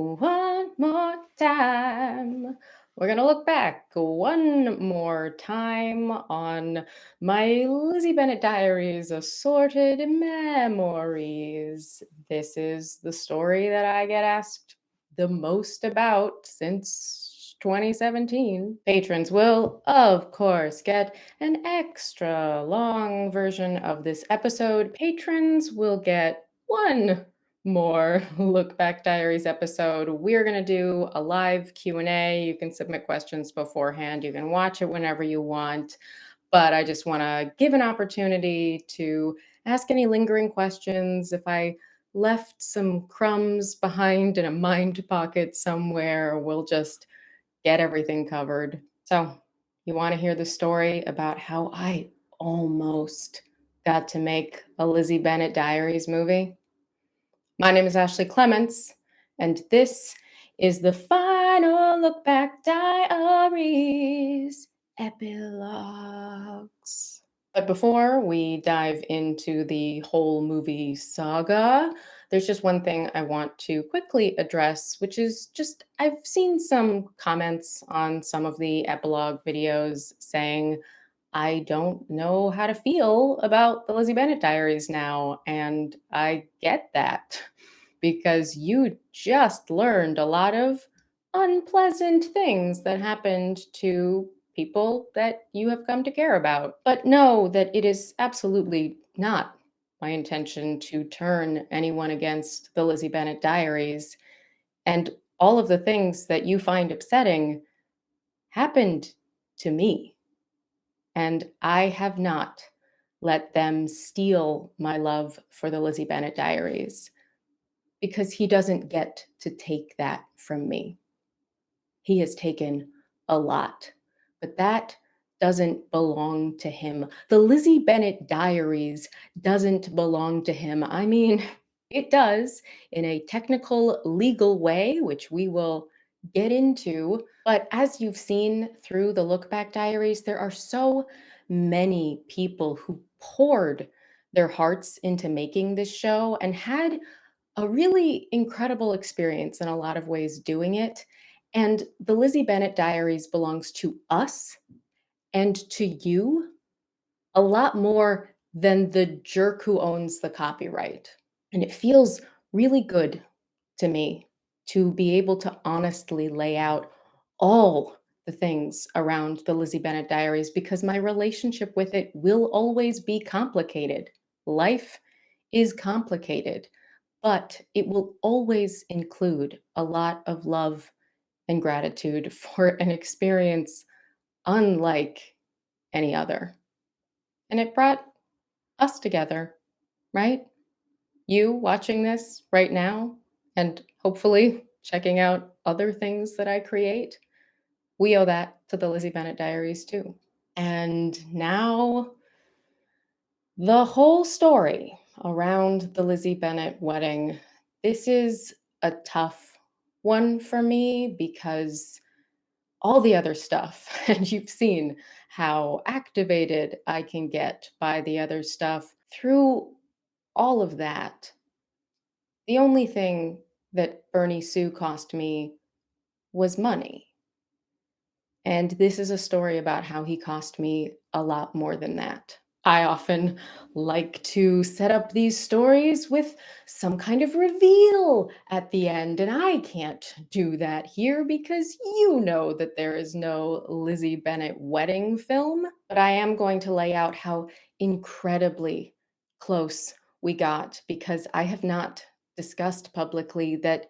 one more time. We're going to look back one more time on my Lizzie Bennett Diaries assorted memories. This is the story that I get asked the most about since 2017. Patrons will, of course, get an extra long version of this episode. Patrons will get one more Look Back Diaries episode. We're going to do a live Q&A. You can submit questions beforehand. You can watch it whenever you want. But I just want to give an opportunity to ask any lingering questions. If I left some crumbs behind in a mind pocket somewhere, we'll just get everything covered. So, you want to hear the story about how I almost got to make a Lizzie Bennett Diaries movie? My name is Ashley Clements, and this is the final Look Back Diaries epilogues. But before we dive into the whole movie saga, there's just one thing I want to quickly address, which is just I've seen some comments on some of the epilogue videos saying, I don't know how to feel about the Lizzie Bennett Diaries now. And I get that because you just learned a lot of unpleasant things that happened to people that you have come to care about. But know that it is absolutely not my intention to turn anyone against the Lizzie Bennett Diaries. And all of the things that you find upsetting happened to me. And I have not let them steal my love for the Lizzie Bennett Diaries because he doesn't get to take that from me. He has taken a lot, but that doesn't belong to him. The Lizzie Bennett Diaries doesn't belong to him. I mean, it does in a technical, legal way, which we will get into. But as you've seen through the Look Back Diaries, there are so many people who poured their hearts into making this show and had a really incredible experience in a lot of ways doing it. And the Lizzie Bennett Diaries belongs to us and to you a lot more than the jerk who owns the copyright. And it feels really good to me to be able to honestly lay out all the things around the Lizzie Bennett Diaries because my relationship with it will always be complicated. Life is complicated, but it will always include a lot of love and gratitude for an experience unlike any other. And it brought us together, right? You watching this right now, and hopefully checking out other things that I create, we owe that to the Lizzie Bennett Diaries too. And now, the whole story around the Lizzie Bennett wedding. This is a tough one for me because all the other stuff, and you've seen how activated I can get by the other stuff through all of that. The only thing that Bernie Sue cost me was money. And this is a story about how he cost me a lot more than that. I often like to set up these stories with some kind of reveal at the end, and I can't do that here because you know that there is no Lizzie Bennett wedding film. But I am going to lay out how incredibly close we got because I have not discussed publicly that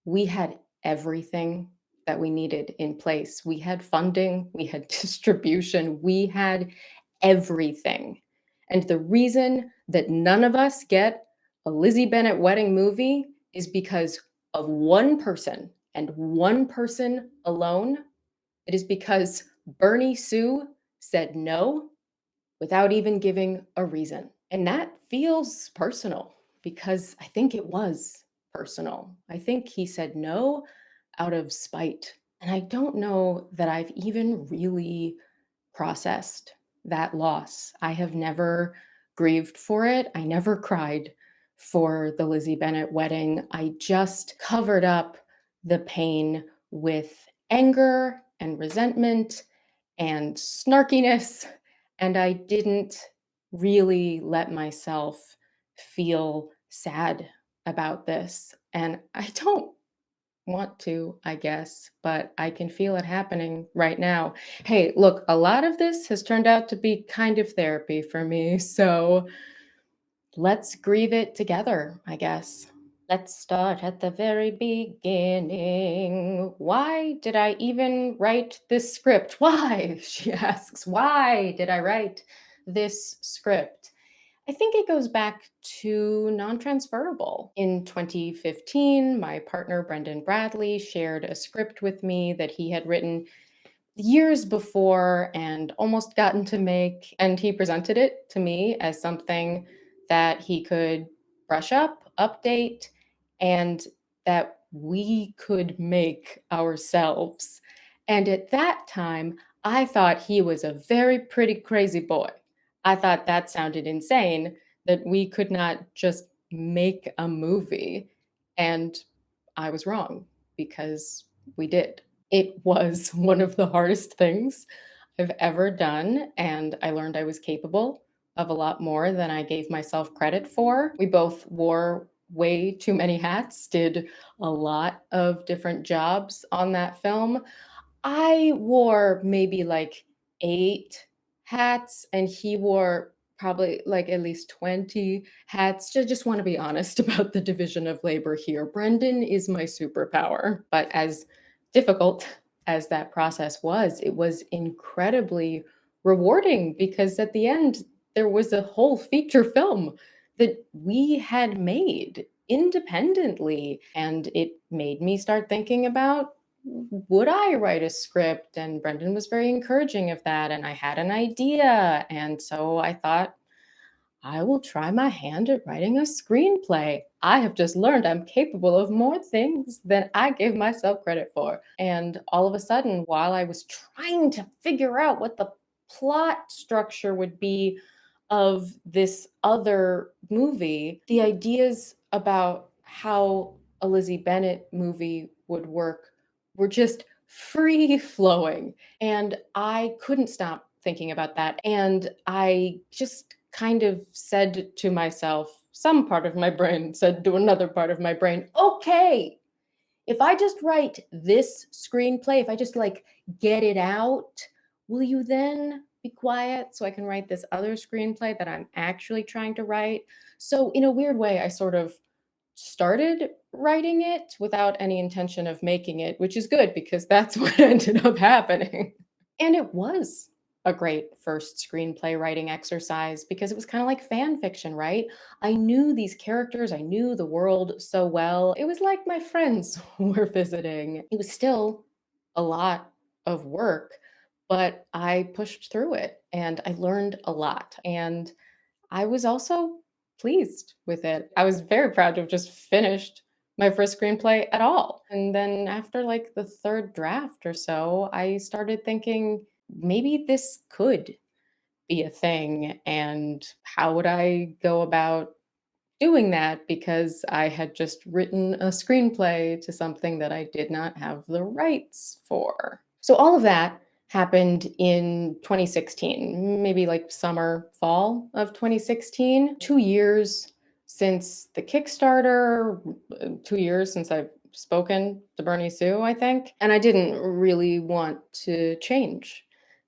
we had everything that we needed in place. We had funding, we had distribution, we had everything. And the reason that none of us get a Lizzie Bennett wedding movie is because of one person and one person alone. It is because Bernie Sue said no without even giving a reason. And that feels personal because I think it was personal. I think he said no out of spite. And I don't know that I've even really processed that loss. I have never grieved for it. I never cried for the Lizzie Bennett wedding. I just covered up the pain with anger and resentment and snarkiness, and I didn't really let myself feel sad about this. And I don't want to, I guess, but I can feel it happening right now. Hey, look, a lot of this has turned out to be kind of therapy for me, so let's grieve it together, I guess. Let's start at the very beginning. Why did I even write this script? Why? She asks. Why did I write this script? I think it goes back to non transferable. In 2015, my partner, Brendan Bradley, shared a script with me that he had written years before and almost gotten to make. And he presented it to me as something that he could brush up, update, and that we could make ourselves. And at that time, I thought he was a very pretty crazy boy. I thought that sounded insane that we could not just make a movie. And I was wrong because we did. It was one of the hardest things I've ever done, and I learned I was capable of a lot more than I gave myself credit for. We both wore way too many hats, did a lot of different jobs on that film. I wore maybe like 8 hats, and he wore probably like at least 20 hats. Just want to be honest about the division of labor here. Brendan is my superpower. But as difficult as that process was, it was incredibly rewarding because at the end, there was a whole feature film that we had made independently. And it made me start thinking about, would I write a script? And Brendan was very encouraging of that. And I had an idea. And so I thought, I will try my hand at writing a screenplay. I have just learned I'm capable of more things than I gave myself credit for. And all of a sudden, while I was trying to figure out what the plot structure would be of this other movie, the ideas about how a Lizzie Bennett movie would work were just free flowing. And I couldn't stop thinking about that. And I just kind of said to myself, some part of my brain said to another part of my brain, okay, if I just write this screenplay, if I just like get it out, will you then be quiet so I can write this other screenplay that I'm actually trying to write? So, in a weird way, I sort of started writing it without any intention of making it, which is good because that's what ended up happening. And it was a great first screenplay writing exercise because it was kind of like fan fiction, right? I knew these characters, I knew the world so well. It was like my friends were visiting. It was still a lot of work, but I pushed through it and I learned a lot. And I was also pleased with it. I was very proud to have just finished my first screenplay at all. And then after like the third draft or so, I started thinking maybe this could be a thing. And how would I go about doing that? Because I had just written a screenplay to something that I did not have the rights for. So all of that happened in 2016, maybe like summer, fall of 2016. 2 years since the Kickstarter, 2 years since I've spoken to Bernie Sue, I think. And I didn't really want to change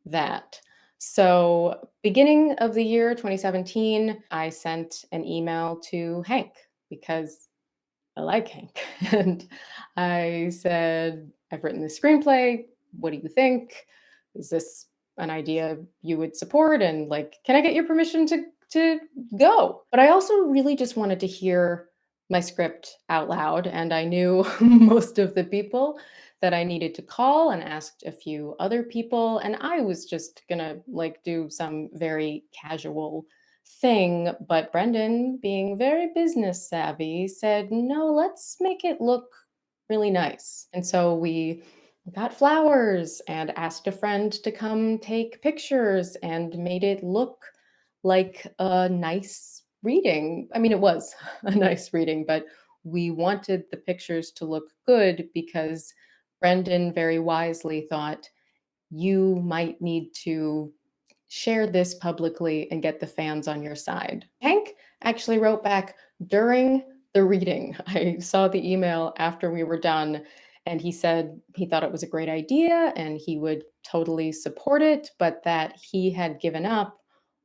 that. So, beginning of the year 2017, I sent an email to Hank because I like Hank. And I said, I've written this screenplay. What do you think? Is this an idea you would support? And like, can I get your permission to go? But I also really just wanted to hear my script out loud. And I knew most of the people that I needed to call and asked a few other people. And I was just gonna like do some very casual thing. But Brendan, being very business savvy, said, no, let's make it look really nice. And so we got flowers and asked a friend to come take pictures and made it look like a nice reading. I mean, it was a nice reading, but we wanted the pictures to look good because Brendan very wisely thought you might need to share this publicly and get the fans on your side. Hank actually wrote back during the reading. I saw the email after we were done, and he said he thought it was a great idea and he would totally support it, but that he had given up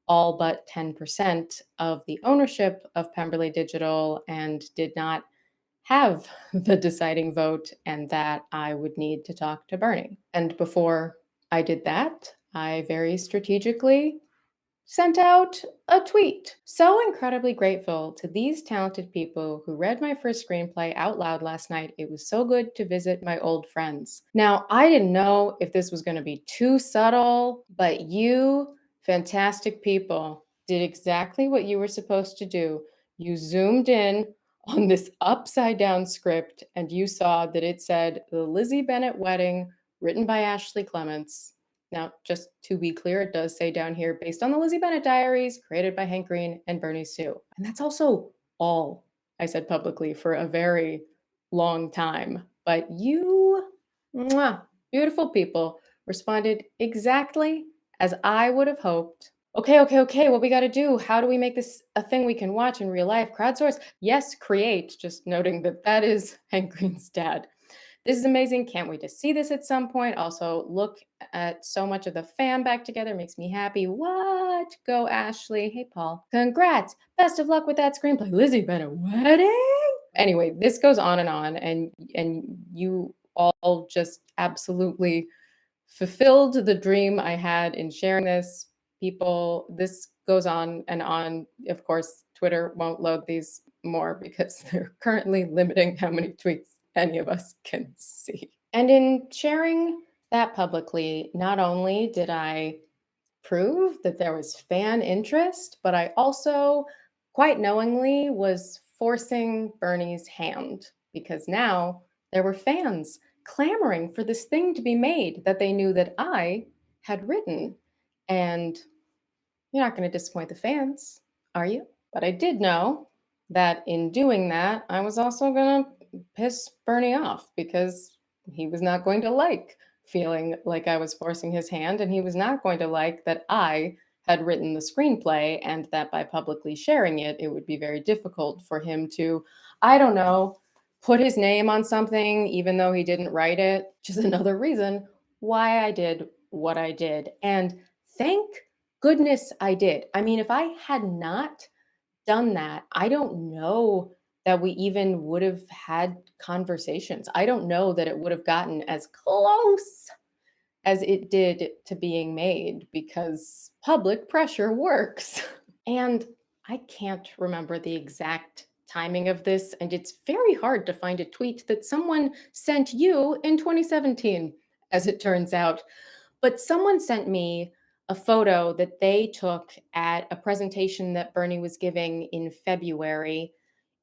all but 10% of the ownership of Pemberley Digital and did not have the deciding vote, and that I would need to talk to Bernie. And before I did that, I very strategically sent out a tweet. So incredibly grateful to these talented people who read my first screenplay out loud last night. It was so good to visit my old friends. Now, I didn't know if this was going to be too subtle, but you fantastic people did exactly what you were supposed to do. You zoomed in on this upside down script and you saw that it said The Lizzie Bennett Wedding, written by Ashley Clements. Now, just to be clear, it does say down here, based on the Lizzie Bennett Diaries, created by Hank Green and Bernie Sue. And that's also all I said publicly for a very long time. But you, beautiful people, responded exactly as I would have hoped. Okay, what we got to do? How do we make this a thing we can watch in real life? Crowdsource? Yes, create. Just noting that that is Hank Green's dad. This is amazing. Can't wait to see this at some point. Also, look at so much of the fam back together. Makes me happy. What? Go, Ashley. Hey, Paul. Congrats. Best of luck with that screenplay. Lizzie Bennett Wedding? Anyway, this goes on, and you all just absolutely fulfilled the dream I had in sharing this. People, this goes on and on. Of course, Twitter won't load these more because they're currently limiting how many tweets any of us can see. And in sharing that publicly, not only did I prove that there was fan interest, but I also quite knowingly was forcing Bernie's hand because now there were fans clamoring for this thing to be made that they knew that I had written. And you're not going to disappoint the fans, are you? But I did know that in doing that, I was also going to piss Bernie off because he was not going to like feeling like I was forcing his hand, and he was not going to like that I had written the screenplay and that by publicly sharing it, it would be very difficult for him to, I don't know, put his name on something even though he didn't write it, which is another reason why I did what I did. And thank goodness I did. I mean, if I had not done that, I don't know that we even would have had conversations. I don't know that it would have gotten as close as it did to being made because public pressure works. And I can't remember the exact timing of this, and it's very hard to find a tweet that someone sent you in 2017, as it turns out. But someone sent me a photo that they took at a presentation that Bernie was giving in February,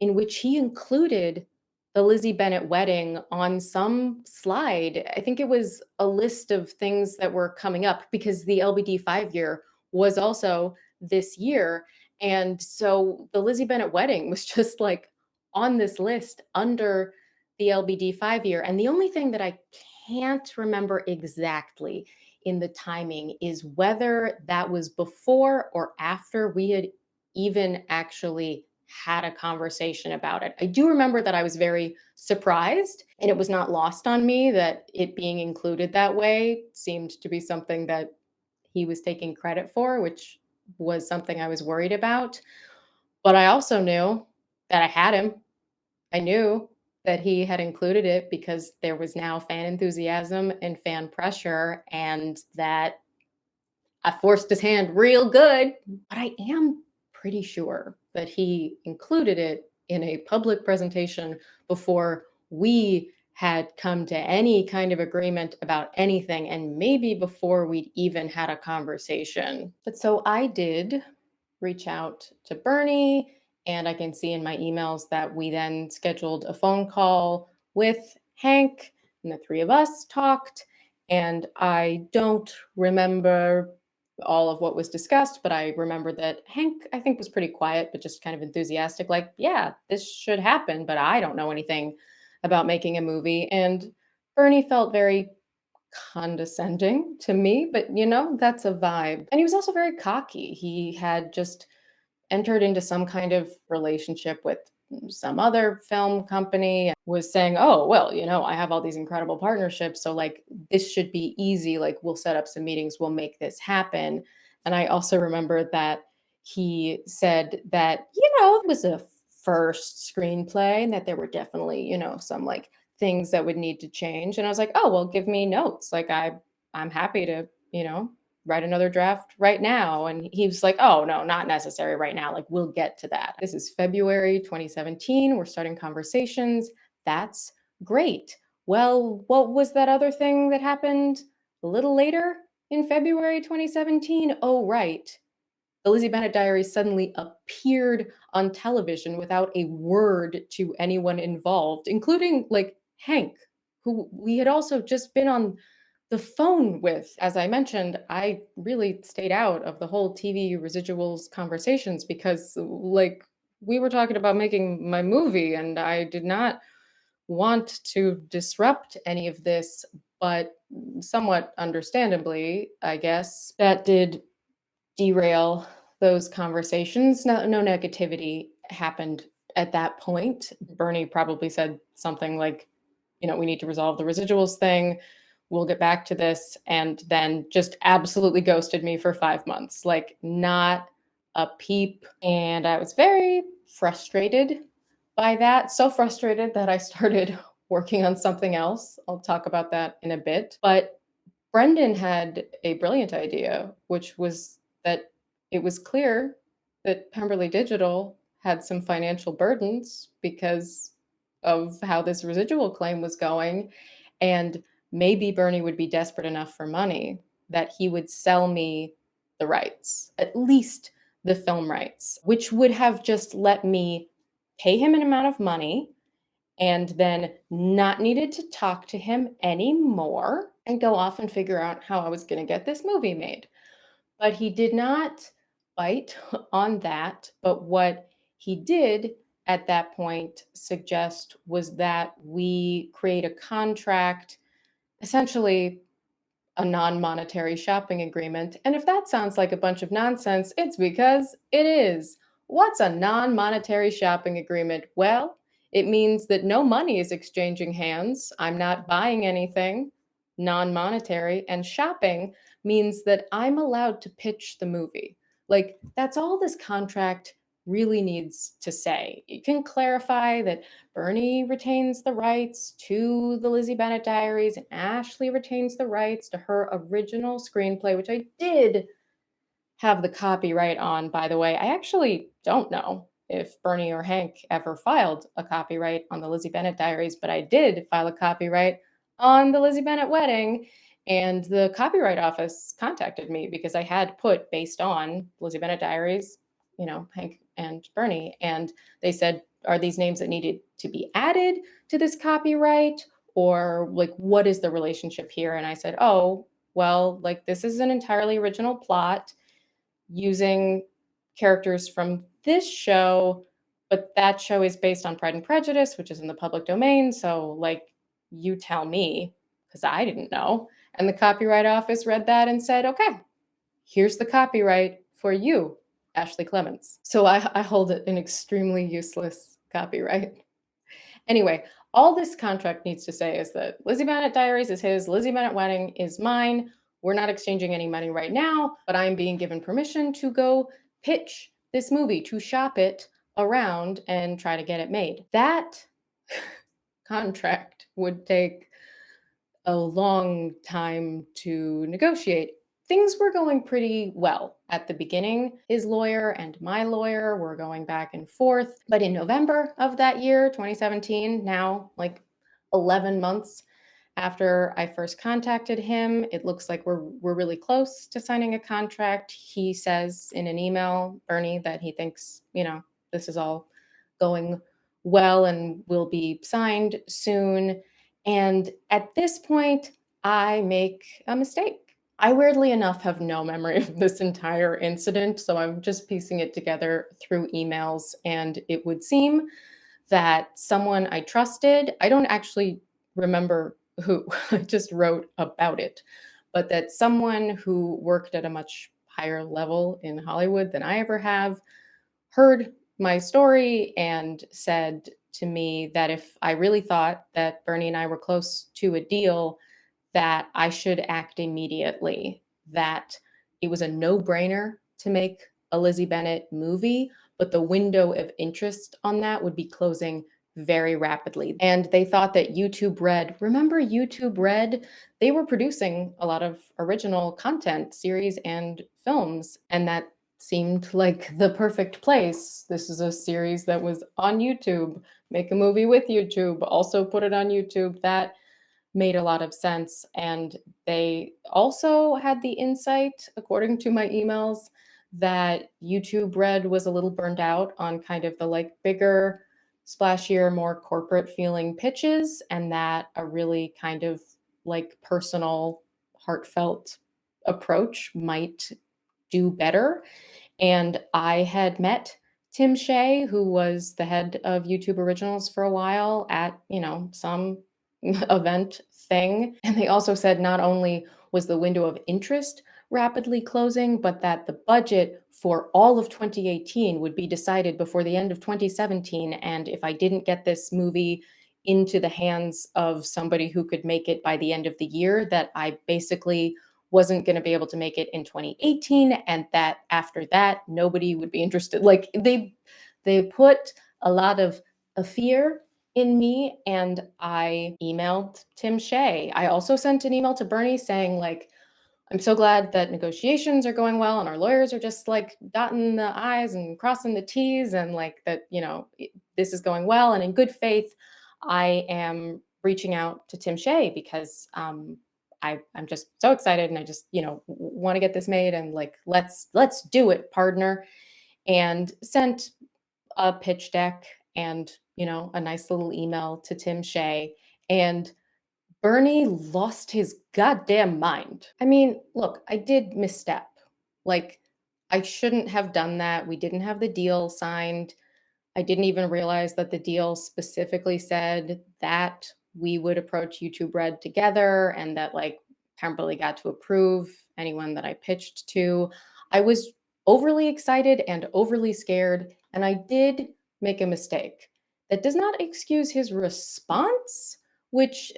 in which he included the Lizzie Bennett wedding on some slide. I think it was a list of things that were coming up because the LBD 5 year was also this year. And so the Lizzie Bennett wedding was just like on this list under the LBD 5 year. And the only thing that I can't remember exactly in the timing is whether that was before or after we had even actually had a conversation about it. I do remember that I was very surprised, and it was not lost on me that it being included that way seemed to be something that he was taking credit for, which was something I was worried about. But I also knew that I had him. I knew that he had included it because there was now fan enthusiasm and fan pressure, and that I forced his hand real good. But I am pretty sure that he included it in a public presentation before we had come to any kind of agreement about anything, and maybe before we'd even had a conversation. But so I did reach out to Bernie, and I can see in my emails that we then scheduled a phone call with Hank, and the three of us talked. And I don't remember all of what was discussed, but I remember that Hank, I think, was pretty quiet, but just kind of enthusiastic, like, yeah, this should happen, but I don't know anything about making a movie. And Bernie felt very condescending to me, but that's a vibe. And he was also very cocky. He had just entered into some kind of relationship with some other film company, was saying, oh well, I have all these incredible partnerships, so like this should be easy, like we'll set up some meetings, we'll make this happen. And I also remember that he said that it was a first screenplay and that there were definitely some like things that would need to change. And I was like, oh well, give me notes, like I'm happy to write another draft right now. And he was like, oh, no, not necessary right now. Like, we'll get to that. This is February 2017. We're starting conversations. That's great. Well, what was that other thing that happened a little later in February 2017? Oh, right. The Lizzie Bennett Diaries suddenly appeared on television without a word to anyone involved, including like Hank, who we had also just been on the phone with. As I mentioned, I really stayed out of the whole TV residuals conversations because, like, we were talking about making my movie and I did not want to disrupt any of this. But somewhat understandably, I guess, that did derail those conversations. No negativity happened at that point. Bernie probably said something like, we need to resolve the residuals thing. We'll get back to this. And then just absolutely ghosted me for 5 months, like not a peep. And I was very frustrated by that. So frustrated that I started working on something else. I'll talk about that in a bit. But Brendan had a brilliant idea, which was that it was clear that Pemberley Digital had some financial burdens because of how this residual claim was going. And maybe Bernie would be desperate enough for money that he would sell me the rights, at least the film rights, which would have just let me pay him an amount of money and then not needed to talk to him anymore and go off and figure out how I was going to get this movie made. But he did not bite on that. But what he did at that point suggest was that we create a contract, essentially a non-monetary shopping agreement. And if that sounds like a bunch of nonsense, it's because it is. What's a non-monetary shopping agreement? Well, it means that no money is exchanging hands. I'm not buying anything non-monetary, and shopping means that I'm allowed to pitch the movie. Like, that's all this contract really needs to say. It can clarify that Bernie retains the rights to the Lizzie Bennett Diaries, and Ashley retains the rights to her original screenplay, which I did have the copyright on, by the way. I actually don't know if Bernie or Hank ever filed a copyright on the Lizzie Bennett Diaries, but I did file a copyright on the Lizzie Bennett wedding. And the copyright office contacted me because I had put based on Lizzie Bennett Diaries, Hank and Bernie. And they said, are these names that needed to be added to this copyright? Or like, what is the relationship here? And I said, oh, well, like this is an entirely original plot using characters from this show, but that show is based on Pride and Prejudice, which is in the public domain. So, like, you tell me, because I didn't know. And the Copyright Office read that and said, okay, here's the copyright for you, Ashley Clements. So I hold an extremely useless copyright. Anyway, all this contract needs to say is that Lizzie Bennett Diaries is his, Lizzie Bennett Wedding is mine. We're not exchanging any money right now, but I'm being given permission to go pitch this movie, to shop it around and try to get it made. That contract would take a long time to negotiate. Things were going pretty well at the beginning. His lawyer and my lawyer were going back and forth. But in November of that year, 2017, now like 11 months after I first contacted him, it looks like we're really close to signing a contract. He says in an email, Bernie, that he thinks, this is all going well and will be signed soon. And at this point, I make a mistake. I weirdly enough have no memory of this entire incident, so I'm just piecing it together through emails. And it would seem that someone I trusted, I don't actually remember who, I just wrote about it, but that someone who worked at a much higher level in Hollywood than I ever have heard my story and said to me that if I really thought that Bernie and I were close to a deal, that I should act immediately, that it was a no-brainer to make a Lizzie Bennett movie, but the window of interest on that would be closing very rapidly. And they thought that YouTube Red, remember YouTube Red? They were producing a lot of original content, series and films, and that seemed like the perfect place. This is a series that was on YouTube. Make a movie with YouTube, also put it on YouTube. That made a lot of sense. And they also had the insight, according to my emails, that YouTube Red was a little burned out on kind of the like bigger, splashier, more corporate feeling pitches, and that a really kind of like personal, heartfelt approach might do better. And I had met Tim Shea, who was the head of YouTube Originals for a while at, some event thing. And they also said not only was the window of interest rapidly closing, but that the budget for all of 2018 would be decided before the end of 2017. And if I didn't get this movie into the hands of somebody who could make it by the end of the year, that I basically wasn't going to be able to make it in 2018, and that after that nobody would be interested. Like they put a lot of a fear in me, and I emailed Tim Shea. I also sent an email to Bernie saying like, I'm so glad that negotiations are going well and our lawyers are just like dotting the i's and crossing the t's, and like that, this is going well and in good faith. I am reaching out to Tim Shea because I'm just so excited, and I just want to get this made, and like let's do it, partner. And sent a pitch deck and a nice little email to Tim Shea, and Bernie lost his goddamn mind. I mean, look, I did misstep. Like, I shouldn't have done that. We didn't have the deal signed. I didn't even realize that the deal specifically said that we would approach YouTube Red together, and that like Pemberley got to approve anyone that I pitched to. I was overly excited and overly scared, and I did make a mistake. That does not excuse his response, which,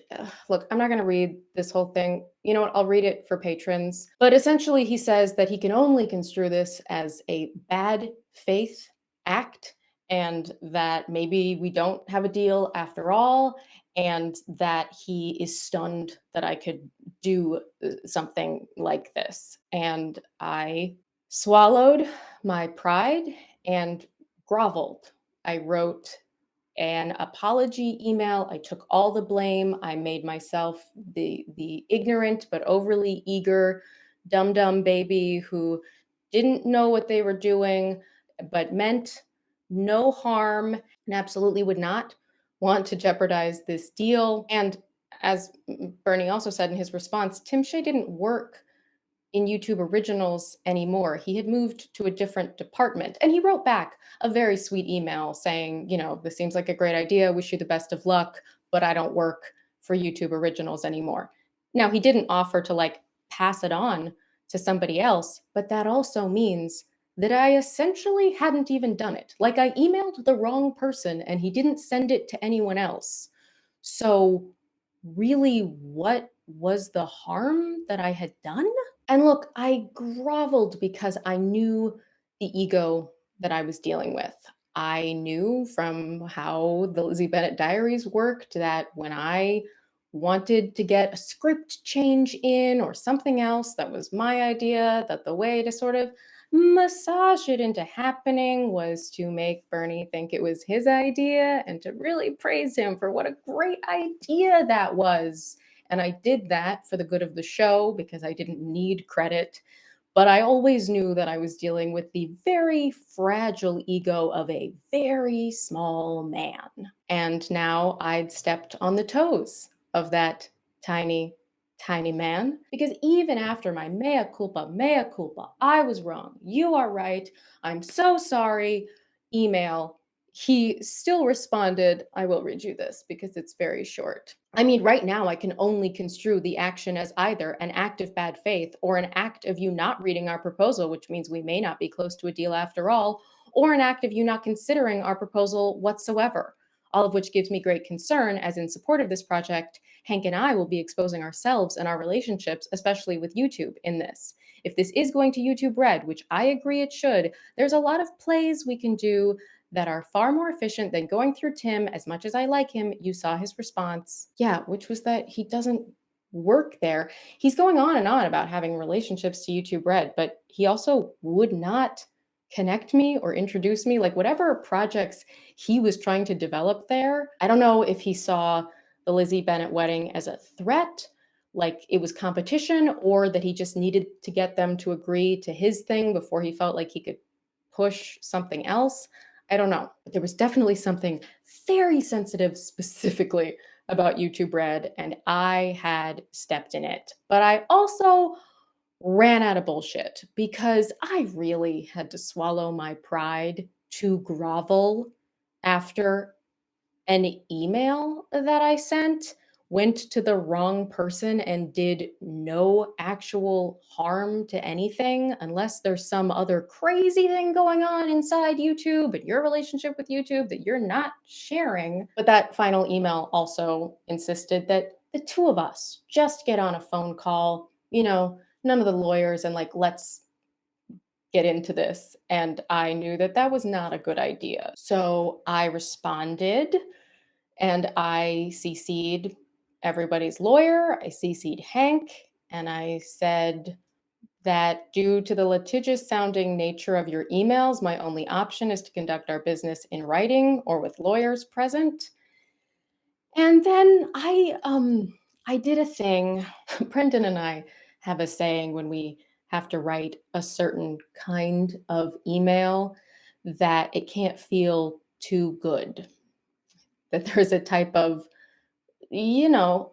look, I'm not going to read this whole thing. You know what? I'll read it for patrons. But essentially, he says that he can only construe this as a bad faith act, and that maybe we don't have a deal after all, and that he is stunned that I could do something like this. And I swallowed my pride and groveled. I wrote an apology email. I took all the blame. I made myself the ignorant but overly eager dum dum baby who didn't know what they were doing, but meant no harm, and absolutely would not want to jeopardize this deal. And as Bernie also said in his response, Tim Shea didn't work in YouTube Originals anymore. He had moved to a different department. And he wrote back a very sweet email saying, this seems like a great idea. Wish you the best of luck, but I don't work for YouTube Originals anymore. Now, he didn't offer to like pass it on to somebody else, but that also means that I essentially hadn't even done it. Like I emailed the wrong person and he didn't send it to anyone else. So, really, what was the harm that I had done? And look, I groveled because I knew the ego that I was dealing with. I knew from how the Lizzie Bennett Diaries worked that when I wanted to get a script change in or something else that was my idea, that the way to sort of massage it into happening was to make Bernie think it was his idea and to really praise him for what a great idea that was. And I did that for the good of the show because I didn't need credit. But I always knew that I was dealing with the very fragile ego of a very small man. And now I'd stepped on the toes of that tiny, tiny man, because even after my mea culpa, I was wrong, you are right, I'm so sorry, email, he still responded. I will read you this because it's very short. I mean, right now, I can only construe the action as either an act of bad faith or an act of you not reading our proposal, which means we may not be close to a deal after all, or an act of you not considering our proposal whatsoever. All of which gives me great concern, as in support of this project, Hank and I will be exposing ourselves and our relationships, especially with YouTube, in this. If this is going to YouTube Red, which I agree it should, there's a lot of plays we can do that are far more efficient than going through Tim. As much as I like him, you saw his response. Yeah, which was that he doesn't work there. He's going on and on about having relationships to YouTube Red, but he also would not connect me or introduce me. Like whatever projects he was trying to develop there, I don't know if he saw the Lizzie Bennett wedding as a threat, like it was competition, or that he just needed to get them to agree to his thing before he felt like he could push something else. I don't know. But there was definitely something very sensitive specifically about YouTube Red, and I had stepped in it. But I also ran out of bullshit because I really had to swallow my pride to grovel after an email that I sent went to the wrong person and did no actual harm to anything, unless there's some other crazy thing going on inside YouTube and your relationship with YouTube that you're not sharing. But that final email also insisted that the two of us just get on a phone call, none of the lawyers, and like, let's get into this. And I knew that that was not a good idea. So I responded and I CC'd everybody's lawyer, I CC'd Hank, and I said that due to the litigious sounding nature of your emails, my only option is to conduct our business in writing or with lawyers present. And then I did a thing. Brendan and I have a saying when we have to write a certain kind of email that it can't feel too good. That there's a type of, you know,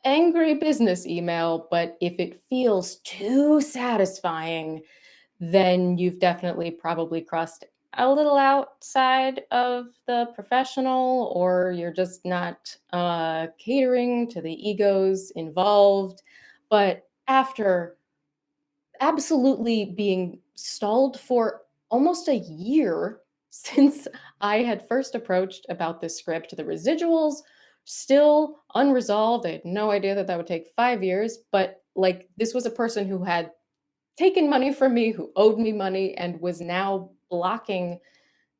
angry business email, but if it feels too satisfying, then you've definitely probably crossed a little outside of the professional, or you're just not catering to the egos involved. But after absolutely being stalled for almost a year since I had first approached about this script, the residuals still unresolved. I had no idea that that would take 5 years, but like this was a person who had taken money from me, who owed me money, and was now blocking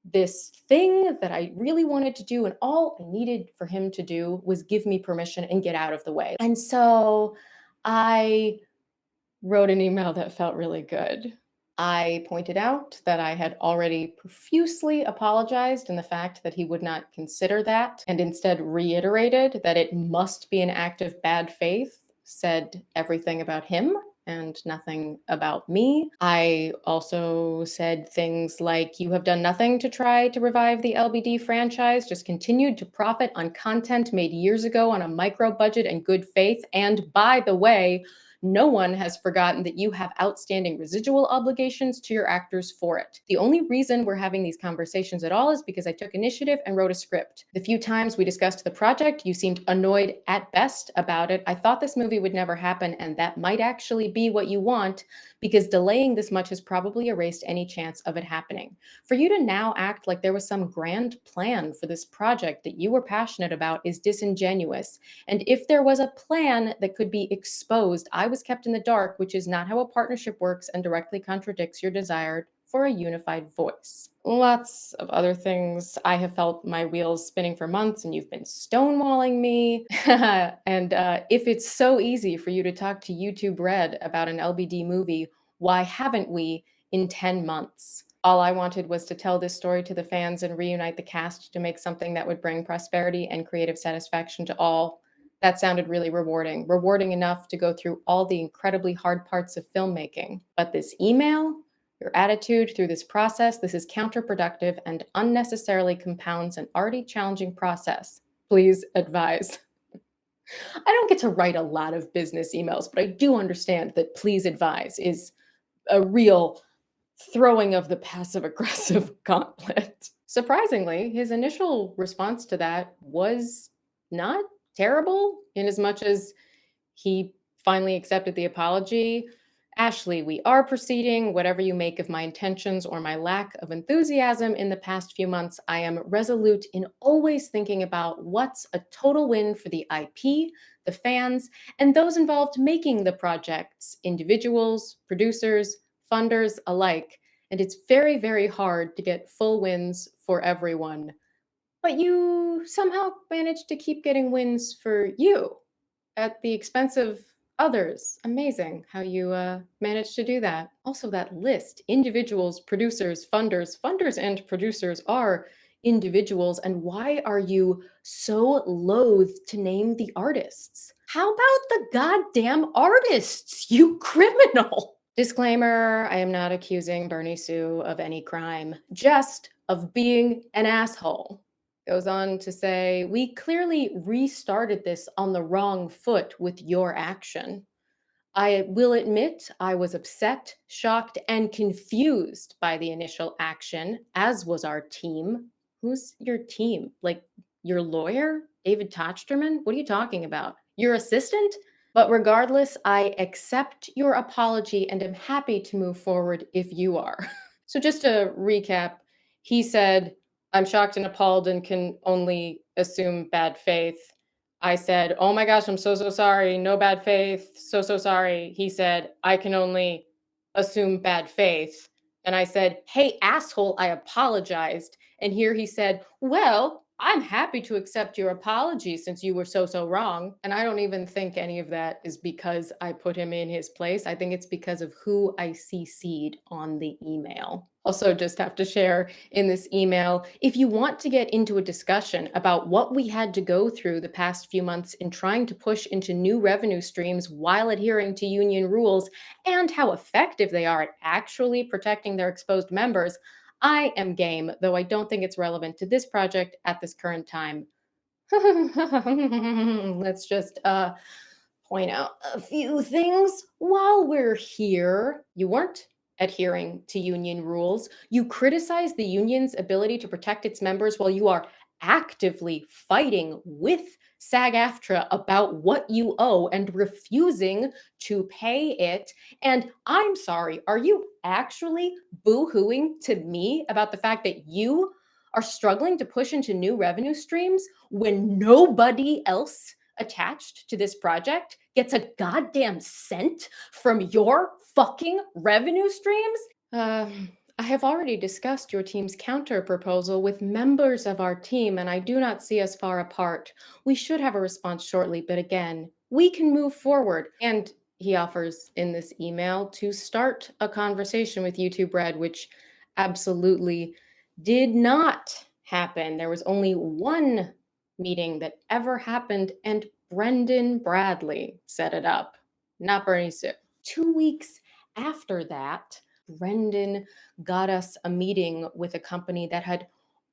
this thing that I really wanted to do. And all I needed for him to do was give me permission and get out of the way. And so I wrote an email that felt really good. I pointed out that I had already profusely apologized in the fact that he would not consider that, and instead reiterated that it must be an act of bad faith, said everything about him and nothing about me. I also said things like, you have done nothing to try to revive the LBD franchise, just continued to profit on content made years ago on a micro budget and good faith. And by the way, no one has forgotten that you have outstanding residual obligations to your actors for it. The only reason we're having these conversations at all is because I took initiative and wrote a script. The few times we discussed the project, you seemed annoyed at best about it. I thought this movie would never happen, and that might actually be what you want, because delaying this much has probably erased any chance of it happening. For you to now act like there was some grand plan for this project that you were passionate about is disingenuous. And if there was a plan that could be exposed, I was kept in the dark, which is not how a partnership works and directly contradicts your desire for a unified voice. Lots of other things. I have felt my wheels spinning for months, and you've been stonewalling me. And if it's so easy for you to talk to YouTube Red about an LBD movie, why haven't we in 10 months? All I wanted was to tell this story to the fans and reunite the cast to make something that would bring prosperity and creative satisfaction to all. That sounded really rewarding enough to go through all the incredibly hard parts of filmmaking. But this email, your attitude through this process, this is counterproductive and unnecessarily compounds an already challenging process. Please advise. I don't get to write a lot of business emails, but I do understand that please advise is a real throwing of the passive aggressive gauntlet. Surprisingly, his initial response to that was not terrible in as much as he finally accepted the apology. Ashley, we are proceeding. Whatever you make of my intentions or my lack of enthusiasm in the past few months, I am resolute in always thinking about what's a total win for the IP, the fans, and those involved making the projects, individuals, producers, funders alike. And it's very, very hard to get full wins for everyone. But you somehow managed to keep getting wins for you at the expense of others. Amazing how you managed to do that. Also, that list individuals, producers, funders. Funders and producers are individuals. And why are you so loath to name the artists? How about the goddamn artists, you criminal? Disclaimer, I am not accusing Bernie Sue of any crime, just of being an asshole. Goes on to say, we clearly restarted this on the wrong foot with your action. I will admit I was upset, shocked, and confused by the initial action, as was our team. Who's your team? Like your lawyer? David Tochterman? What are you talking about? Your assistant? But regardless, I accept your apology and am happy to move forward if you are. So, just to recap, he said, I'm shocked and appalled and can only assume bad faith. I said, oh my gosh, I'm so, so sorry. No bad faith. So, so sorry. He said, I can only assume bad faith. And I said, hey, asshole, I apologized. And here he said, well, I'm happy to accept your apology since you were so, so wrong. And I don't even think any of that is because I put him in his place. I think it's because of who I CC'd on the email. Also, just have to share in this email, if you want to get into a discussion about what we had to go through the past few months in trying to push into new revenue streams while adhering to union rules and how effective they are at actually protecting their exposed members, I am game, though I don't think it's relevant to this project at this current time. Let's just point out a few things while we're here. You weren't adhering to union rules. You criticize the union's ability to protect its members while you are actively fighting with SAG-AFTRA about what you owe and refusing to pay it. And I'm sorry, are you actually boo-hooing to me about the fact that you are struggling to push into new revenue streams when nobody else attached to this project gets a goddamn cent from your fucking revenue streams? I have already discussed your team's counter proposal with members of our team, and I do not see us far apart. We should have a response shortly, but again, we can move forward. And he offers in this email to start a conversation with YouTube Red, which absolutely did not happen. There was only one meeting that ever happened, and Brendan Bradley set it up, not Bernie Sue. 2 weeks after that, Brendan got us a meeting with a company that had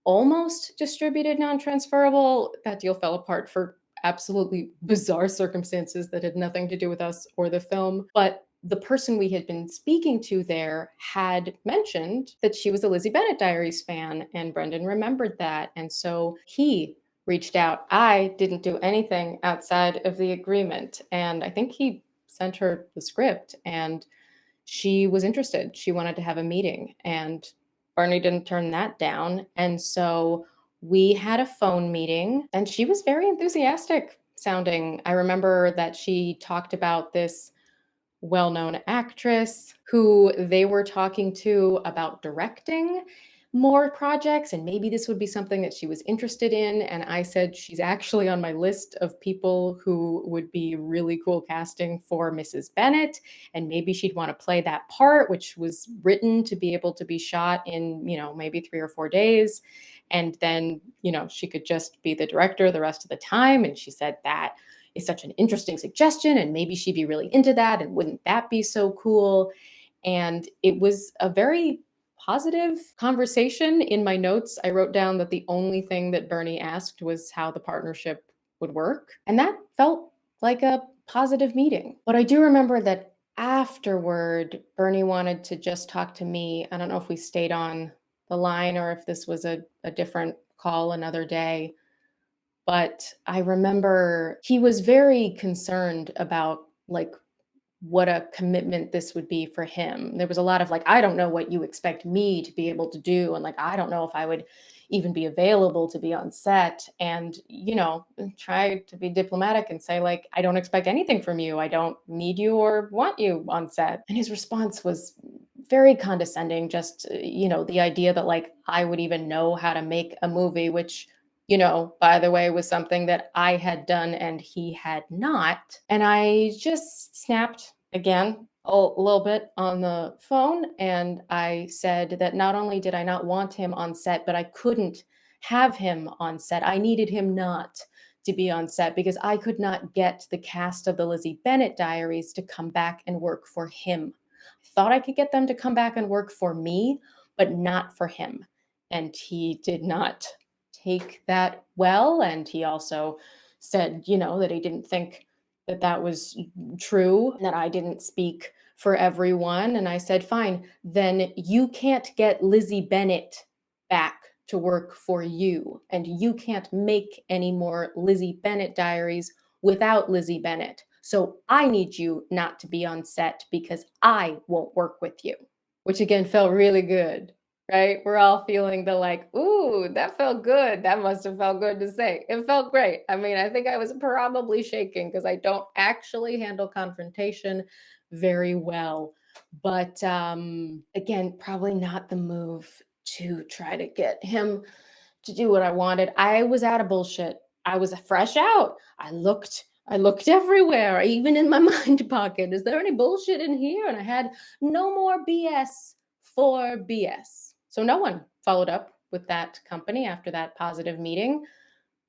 almost distributed non transferable. That deal fell apart for absolutely bizarre circumstances that had nothing to do with us or the film. But the person we had been speaking to there had mentioned that she was a Lizzie Bennett Diaries fan, and Brendan remembered that. And so he reached out. I didn't do anything outside of the agreement. And I think he sent her the script, and she was interested. She wanted to have a meeting, and Barney didn't turn that down. And so we had a phone meeting, and she was very enthusiastic sounding. I remember that she talked about this well-known actress who they were talking to about directing more projects, and maybe this would be something that she was interested in. And I said she's actually on my list of people who would be really cool casting for Mrs. Bennet, and maybe she'd want to play that part, which was written to be able to be shot in, maybe 3 or 4 days. And then, she could just be the director the rest of the time. And she said that is such an interesting suggestion, and maybe she'd be really into that, and wouldn't that be so cool? And it was a very positive conversation. In my notes, I wrote down that the only thing that Bernie asked was how the partnership would work. And that felt like a positive meeting. But I do remember that afterward, Bernie wanted to just talk to me. I don't know if we stayed on the line or if this was a different call another day. But I remember he was very concerned about like what a commitment this would be for him. There was a lot of like, I don't know what you expect me to be able to do. And like, I don't know if I would even be available to be on set. And, try to be diplomatic and say, like, I don't expect anything from you. I don't need you or want you on set. And his response was very condescending. Just, the idea that like I would even know how to make a movie, which by the way, was something that I had done and he had not. And I just snapped again a little bit on the phone. And I said that not only did I not want him on set, but I couldn't have him on set. I needed him not to be on set because I could not get the cast of the Lizzie Bennett Diaries to come back and work for him. I thought I could get them to come back and work for me, but not for him. And he did not take that well. And he also said, that he didn't think that that was true, that I didn't speak for everyone. And I said, fine, then you can't get Lizzie Bennett back to work for you. And you can't make any more Lizzie Bennett diaries without Lizzie Bennett. So I need you not to be on set because I won't work with you, which again felt really good. Right? We're all feeling the like, ooh, that felt good. That must have felt good to say. It felt great. I mean, I think I was probably shaking because I don't actually handle confrontation very well. But again, probably not the move to try to get him to do what I wanted. I was out of bullshit. I was fresh out. I looked everywhere, even in my mind pocket. Is there any bullshit in here? And I had no more BS for BS. So no one followed up with that company after that positive meeting.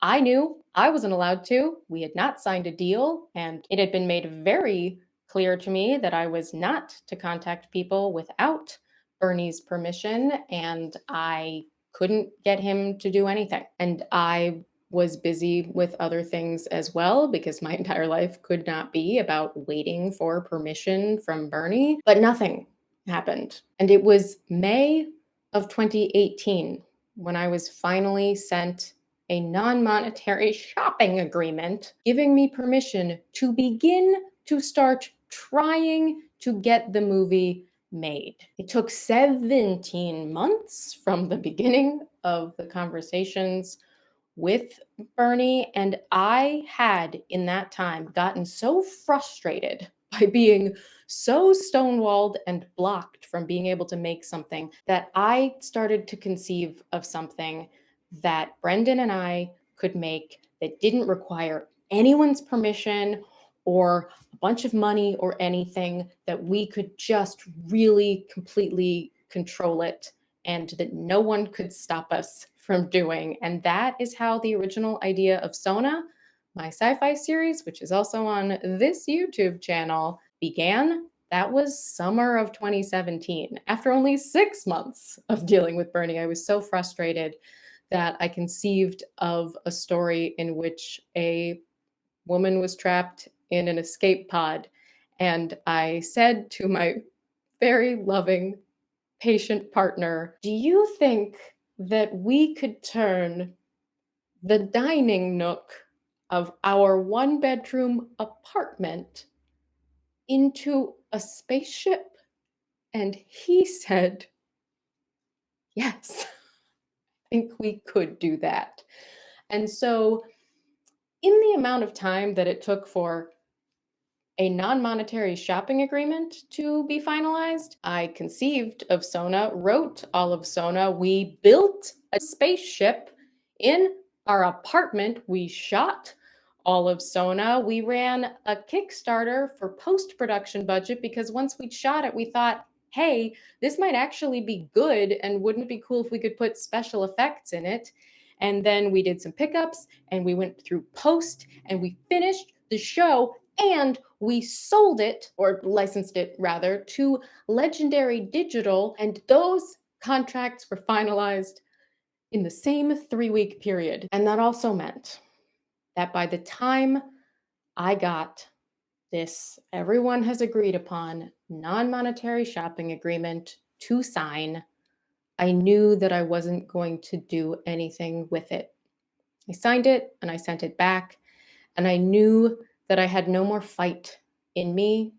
I knew I wasn't allowed to. We had not signed a deal, and it had been made very clear to me that I was not to contact people without Bernie's permission, and I couldn't get him to do anything. And I was busy with other things as well because my entire life could not be about waiting for permission from Bernie, but nothing happened. And it was May of 2018 when I was finally sent a non-monetary shopping agreement giving me permission to begin to start trying to get the movie made. It took 17 months from the beginning of the conversations with Bernie, and I had in that time gotten so frustrated by being so stonewalled and blocked from being able to make something that I started to conceive of something that Brendan and I could make that didn't require anyone's permission or a bunch of money or anything, that we could just really completely control it and that no one could stop us from doing. And that is how the original idea of Sona, my sci-fi series, which is also on this YouTube channel, began. That was summer of 2017. After only 6 months of dealing with Bernie, I was so frustrated that I conceived of a story in which a woman was trapped in an escape pod. And I said to my very loving, patient partner, do you think that we could turn the dining nook of our one-bedroom apartment into a spaceship? And he said, yes, I think we could do that. And so, in the amount of time that it took for a non-monetary shopping agreement to be finalized, I conceived of Sona, wrote all of Sona. We built a spaceship in our apartment. We shot all of Sona. We ran a Kickstarter for post-production budget because once we'd shot it, we thought, hey, this might actually be good, and wouldn't it be cool if we could put special effects in it? And then we did some pickups and we went through post and we finished the show, and we sold it, or licensed it rather, to Legendary Digital, and those contracts were finalized in the same 3-week period. And that also meant that by the time I got this everyone has agreed upon non-monetary shopping agreement to sign, I knew that I wasn't going to do anything with it. I signed it and I sent it back, and I knew that I had no more fight in me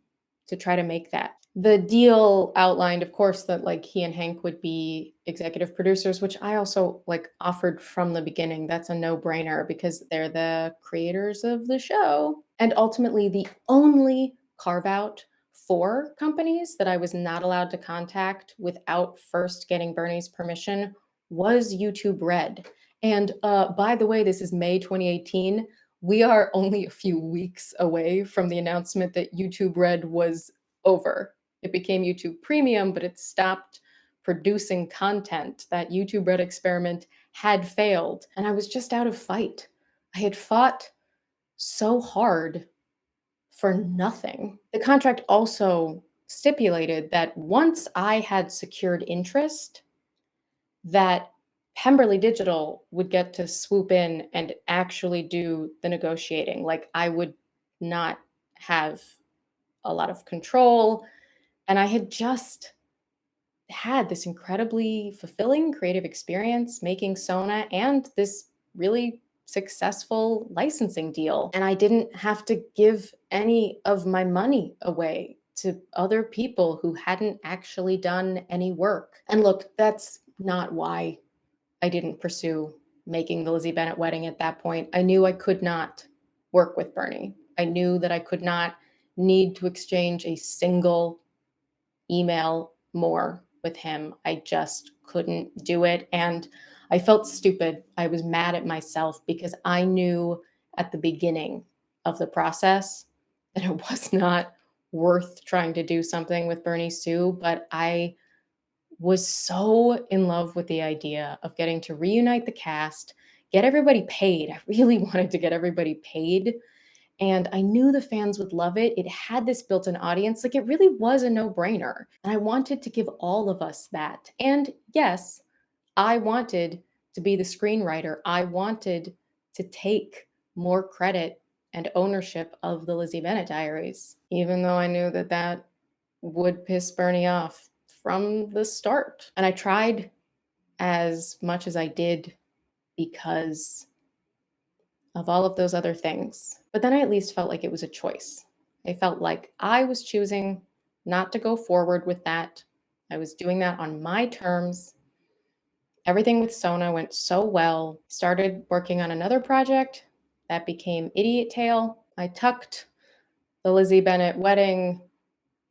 to try to make that. The deal outlined, of course, that like he and Hank would be executive producers, which I also like offered from the beginning. That's a no-brainer because they're the creators of the show. And ultimately, the only carve out for companies that I was not allowed to contact without first getting Bernie's permission was YouTube Red. And by the way, this is May 2018. We are only a few weeks away from the announcement that YouTube Red was over. It became YouTube Premium, but it stopped producing content. That YouTube Red experiment had failed, and I was just out of fight. I had fought so hard for nothing. The contract also stipulated that once I had secured interest, that Pemberley Digital would get to swoop in and actually do the negotiating. Like I would not have a lot of control. And I had just had this incredibly fulfilling creative experience making Sona and this really successful licensing deal. And I didn't have to give any of my money away to other people who hadn't actually done any work. And look, that's not why I didn't pursue making the Lizzie Bennett wedding at that point. I knew I could not work with Bernie. I knew that I could not need to exchange a single email more with him. I just couldn't do it. And I felt stupid. I was mad at myself because I knew at the beginning of the process that it was not worth trying to do something with Bernie Sue, but I was so in love with the idea of getting to reunite the cast, get everybody paid. I really wanted to get everybody paid. And I knew the fans would love it. It had this built in audience. Like it really was a no brainer. And I wanted to give all of us that. And yes, I wanted to be the screenwriter. I wanted to take more credit and ownership of the Lizzie Bennett Diaries, even though I knew that that would piss Bernie off from the start. And I tried as much as I did because of all of those other things. But then I at least felt like it was a choice. I felt like I was choosing not to go forward with that. I was doing that on my terms. Everything with Sona went so well. Started working on another project that became Idiot Tale. I tucked the Lizzie Bennett wedding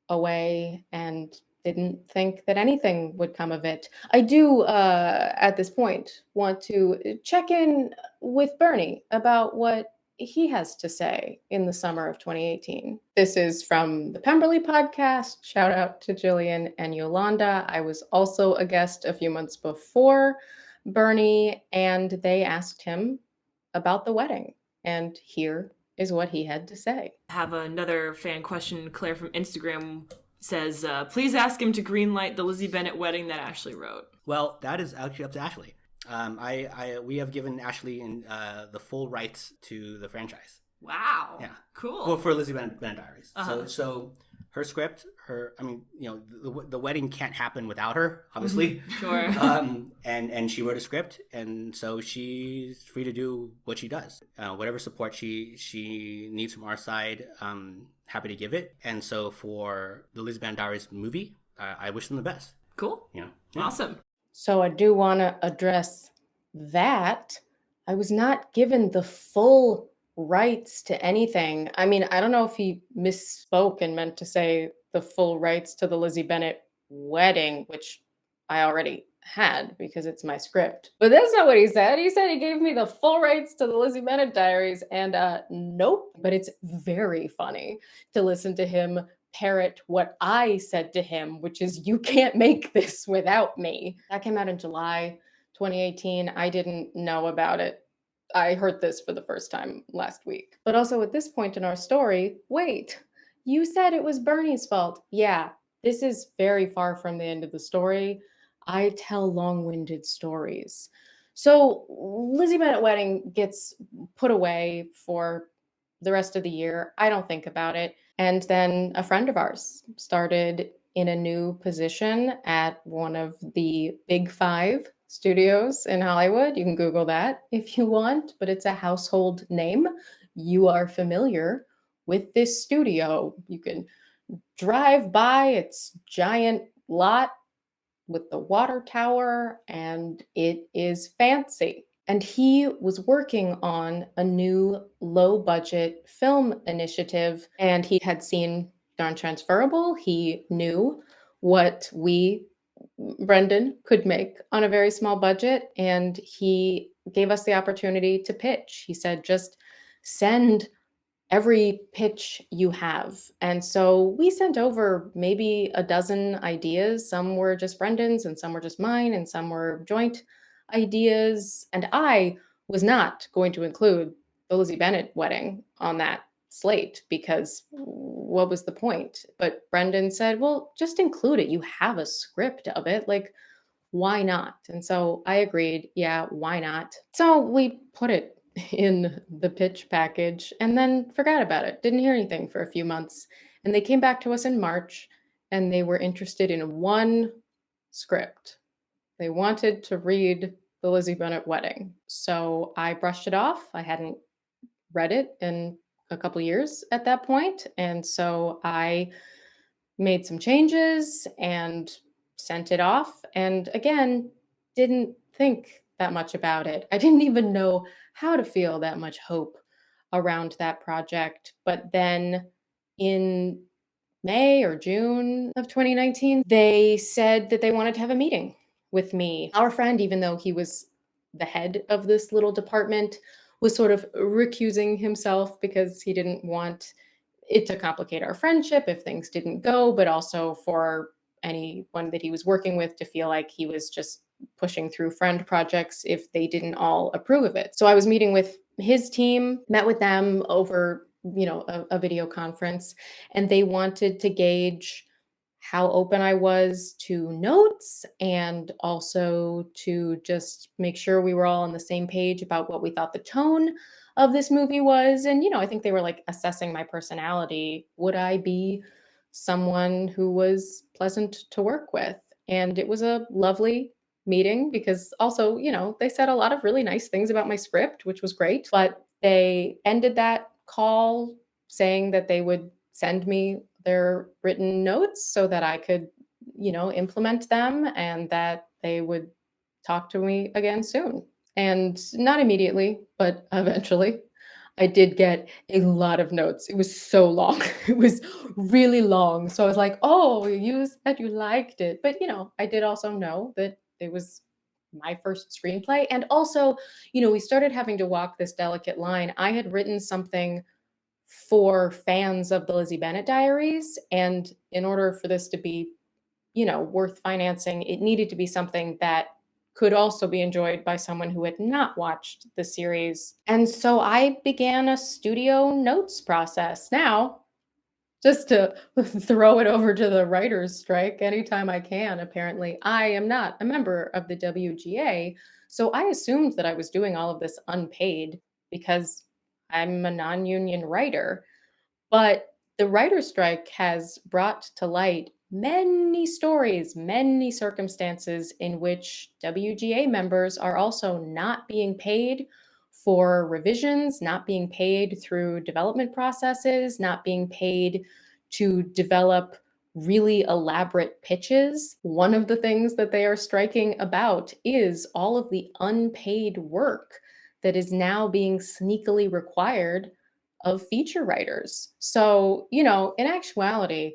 away and didn't think that anything would come of it. I do, at this point, want to check in with Bernie about what he has to say in the summer of 2018. This is from the Pemberley podcast. Shout out to Jillian and Yolanda. I was also a guest a few months before Bernie, and they asked him about the wedding. And here is what he had to say. I have another fan question. Claire from Instagram says, please ask him to greenlight the Lizzie Bennett wedding that Ashley wrote. Well, that is actually up to Ashley. We have given Ashley the full rights to the franchise. Wow. Yeah. Cool. Well, for Lizzie Bennett Diaries. Uh-huh. So her script, the wedding can't happen without her, obviously. Sure. And she wrote a script, and so she's free to do what she does. Whatever support she needs from our side, happy to give it. And so for the Lizzie Bennett Diaries movie, I wish them the best. Cool. Yeah. Awesome. So I do want to address that. I was not given the full rights to anything. I mean, I don't know if he misspoke and meant to say the full rights to the Lizzie Bennett wedding, which I already had because it's my script. But that's not what he said. He said he gave me the full rights to the Lizzie Bennett Diaries, and nope. But it's very funny to listen to him parrot what I said to him, which is, you can't make this without me. That came out in July 2018. I didn't know about it. I heard this for the first time last week. But also at this point in our story, wait, you said it was Bernie's fault. Yeah, this is very far from the end of the story. I tell long-winded stories. So Lizzie Bennett wedding gets put away for the rest of the year. I don't think about it. And then a friend of ours started in a new position at one of the big five studios in Hollywood. You can Google that if you want, but it's a household name. You are familiar with this studio. You can drive by its giant lot with the water tower, and it is fancy. And he was working on a new low budget film initiative, and he had seen Darn Transferable. He knew what we, Brendan, could make on a very small budget, and he gave us the opportunity to pitch. He said, just send every pitch you have. And so we sent over maybe a dozen ideas. Some were just Brendan's, and some were just mine, and some were joint ideas. And I was not going to include the Lizzie Bennett wedding on that slate because what was the point? But Brendan said, well, just include it. You have a script of it. Like, why not? And so I agreed, yeah, why not? So we put it in the pitch package and then forgot about it. Didn't hear anything for a few months. And they came back to us in March and they were interested in one script. They wanted to read the Lizzie Bennett wedding. So I brushed it off. I hadn't read it in a couple years at that point. And so I made some changes and sent it off. And again, didn't think that much about it. I didn't even know how to feel that much hope around that project. But then in May or June of 2019, they said that they wanted to have a meeting with me. Our friend, even though he was the head of this little department, was sort of recusing himself because he didn't want it to complicate our friendship if things didn't go, but also for anyone that he was working with to feel like he was just pushing through friend projects if they didn't all approve of it. So I was meeting with his team, met with them over, a video conference, and they wanted to gauge how open I was to notes and also to just make sure we were all on the same page about what we thought the tone of this movie was. And, I think they were like assessing my personality. Would I be someone who was pleasant to work with? And it was a lovely meeting because also, they said a lot of really nice things about my script, which was great. But they ended that call saying that they would send me their written notes so that I could, implement them and that they would talk to me again soon. And not immediately, but eventually. I did get a lot of notes. It was so long. It was really long. So I was like, oh, you said you liked it. But, I did also know that it was my first screenplay. And also, we started having to walk this delicate line. I had written something for fans of the Lizzie Bennett Diaries. And in order for this to be, worth financing, it needed to be something that could also be enjoyed by someone who had not watched the series. And so I began a studio notes process. Now, just to throw it over to the writer's strike anytime I can, apparently, I am not a member of the WGA. So I assumed that I was doing all of this unpaid because I'm a non union writer. But the writer's strike has brought to light many stories, many circumstances in which WGA members are also not being paid for revisions, not being paid through development processes, not being paid to develop really elaborate pitches. One of the things that they are striking about is all of the unpaid work that is now being sneakily required of feature writers. So, in actuality,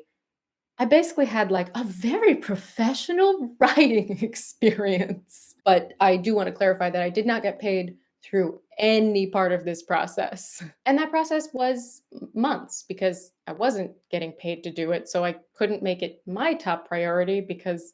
I basically had like a very professional writing experience. But I do want to clarify that I did not get paid through any part of this process. And that process was months because I wasn't getting paid to do it. So I couldn't make it my top priority because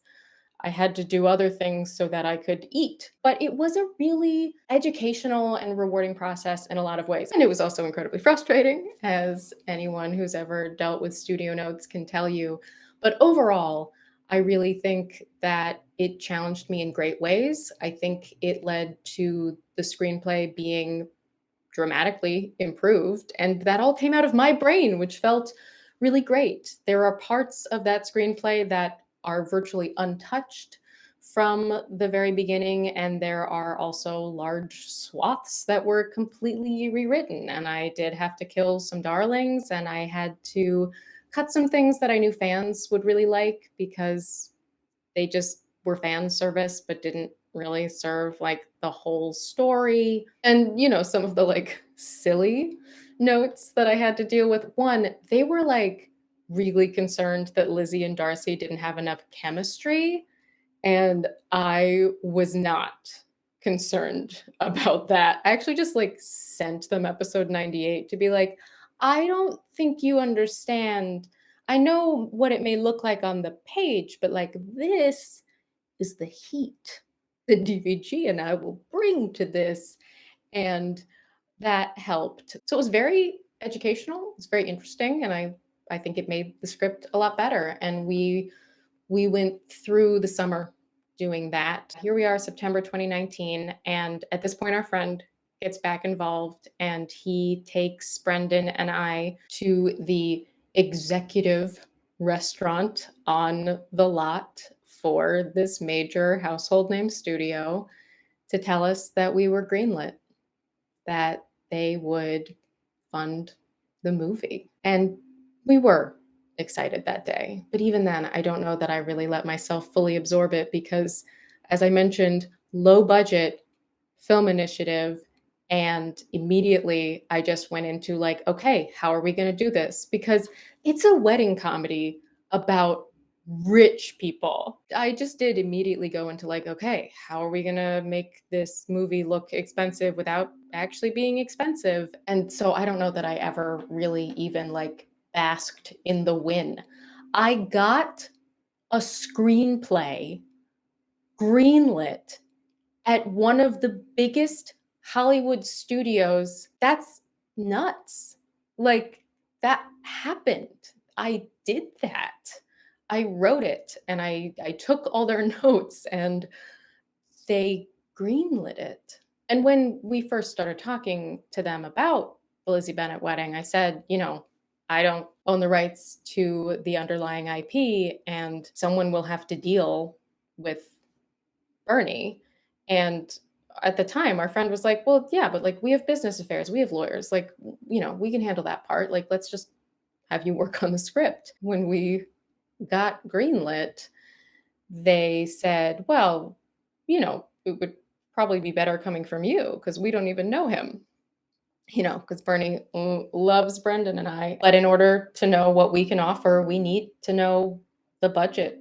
I had to do other things so that I could eat. But it was a really educational and rewarding process in a lot of ways. And it was also incredibly frustrating, as anyone who's ever dealt with studio notes can tell you. But overall, I really think that it challenged me in great ways. I think it led to the screenplay being dramatically improved. And that all came out of my brain, which felt really great. There are parts of that screenplay that are virtually untouched from the very beginning. And there are also large swaths that were completely rewritten. And I did have to kill some darlings, and I had to cut some things that I knew fans would really like because they just were fan service but didn't really serve like the whole story. And some of the like silly notes that I had to deal with. One, they were like really concerned that Lizzie and Darcy didn't have enough chemistry, and I was not concerned about that. I actually just like sent them episode 98 to be like, I don't think you understand. I know what it may look like on the page, but like this is the heat the DVG and I will bring to this. And that helped. So it was very educational. It was very interesting. And I think it made the script a lot better. And we went through the summer doing that. Here we are, September 2019. And at this point, our friend gets back involved and he takes Brendan and I to the executive restaurant on the lot for this major household name studio to tell us that we were greenlit, that they would fund the movie. And we were excited that day. But even then, I don't know that I really let myself fully absorb it because, as I mentioned, low budget film initiative. And immediately I just went into like, okay, how are we going to do this? Because it's a wedding comedy about rich people. I just did immediately go into like, okay, how are we going to make this movie look expensive without actually being expensive? And so I don't know that I ever really even like basked in the win. I got a screenplay greenlit at one of the biggest Hollywood studios. That's nuts. Like, that happened. I did that. I wrote it and I took all their notes and they greenlit it. And when we first started talking to them about the Lizzie Bennett wedding, I said, I don't own the rights to the underlying IP, and someone will have to deal with Bernie. And at the time, our friend was like, well, yeah, but like we have business affairs, we have lawyers, like, we can handle that part. Like, let's just have you work on the script. When we got greenlit, they said, well, it would probably be better coming from you because we don't even know him, because Bernie loves Brendan and I. But in order to know what we can offer, we need to know the budget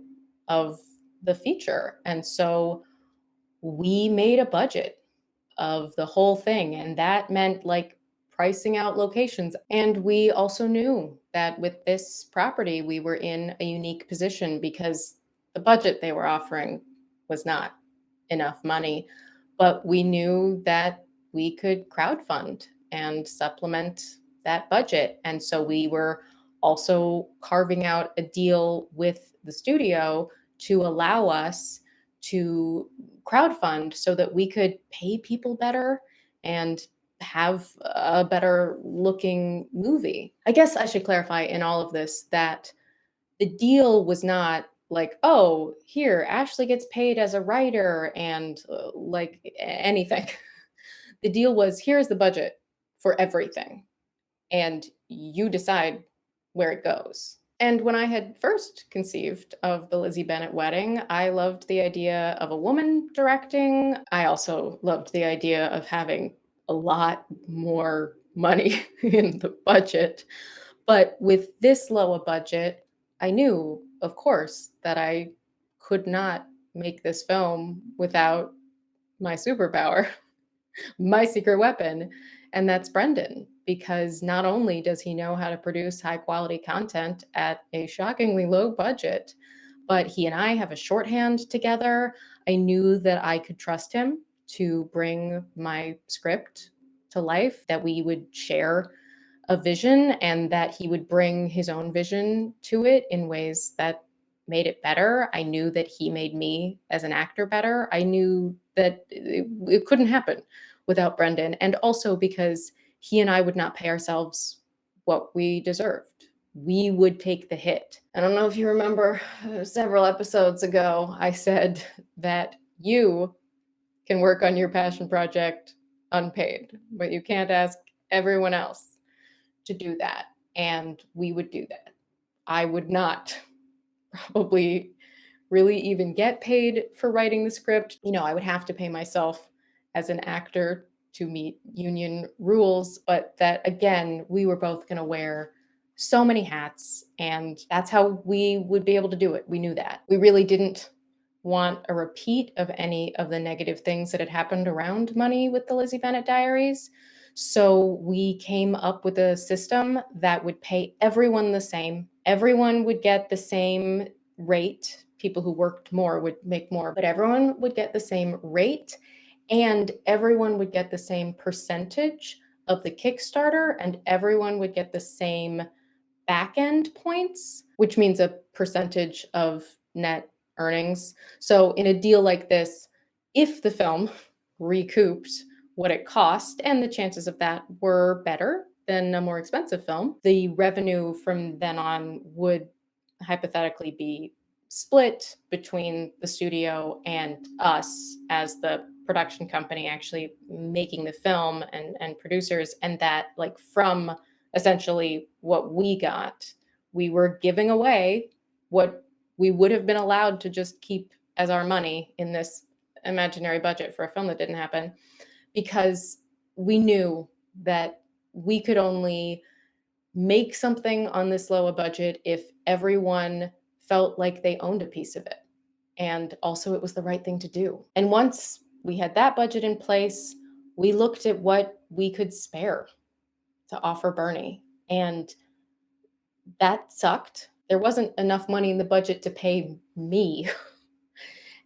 of the feature. And so we made a budget of the whole thing, and that meant like pricing out locations. And we also knew that with this property we were in a unique position because the budget they were offering was not enough money, but we knew that we could crowdfund and supplement that budget. And so we were also carving out a deal with the studio to allow us to crowdfund so that we could pay people better and have a better looking movie. I guess I should clarify in all of this that the deal was not like, oh, here, Ashley gets paid as a writer and like anything. The deal was, here's the budget for everything, and you decide where it goes. And when I had first conceived of the Lizzie Bennett wedding, I loved the idea of a woman directing. I also loved the idea of having a lot more money in the budget. But with this low a budget, I knew, of course, that I could not make this film without my superpower, my secret weapon, and that's Brendan. Because not only does he know how to produce high quality content at a shockingly low budget, but he and I have a shorthand together. I knew that I could trust him to bring my script to life, that we would share a vision, and that he would bring his own vision to it in ways that made it better. I knew that he made me as an actor better. I knew that it couldn't happen without Brendan. And also because he and I would not pay ourselves what we deserved. We would take the hit. I don't know if you remember several episodes ago, I said that you can work on your passion project unpaid, but you can't ask everyone else to do that. And we would do that. I would not probably really even get paid for writing the script. I would have to pay myself as an actor to meet union rules, but that again, we were both going to wear so many hats, and that's how we would be able to do it. We knew that. We really didn't want a repeat of any of the negative things that had happened around money with the Lizzie Bennett Diaries. So we came up with a system that would pay everyone the same. Everyone would get the same rate. People who worked more would make more, but everyone would get the same rate, and everyone would get the same percentage of the Kickstarter, and everyone would get the same back end points, which means a percentage of net earnings. So in a deal like this, if the film recouped what it cost, and the chances of that were better than a more expensive film, the revenue from then on would hypothetically be split between the studio and us as the production company actually making the film and producers, and that like from essentially what we got, we were giving away what we would have been allowed to just keep as our money in this imaginary budget for a film that didn't happen, because we knew that we could only make something on this low a budget if everyone felt like they owned a piece of it. And also, it was the right thing to do. And once we had that budget in place, we looked at what we could spare to offer Bernie. And that sucked. There wasn't enough money in the budget to pay me.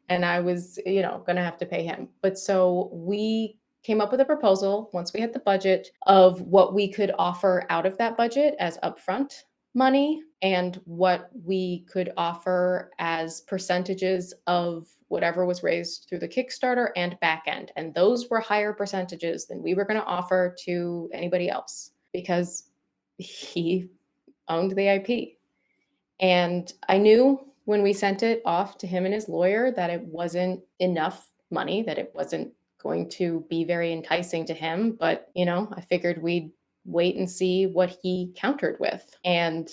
And I was, going to have to pay him. But so we came up with a proposal once we had the budget of what we could offer out of that budget as upfront money and what we could offer as percentages of whatever was raised through the Kickstarter and back end. And those were higher percentages than we were going to offer to anybody else because he owned the IP. And I knew when we sent it off to him and his lawyer that it wasn't enough money, that it wasn't going to be very enticing to him. But, I figured we'd wait and see what he countered with. And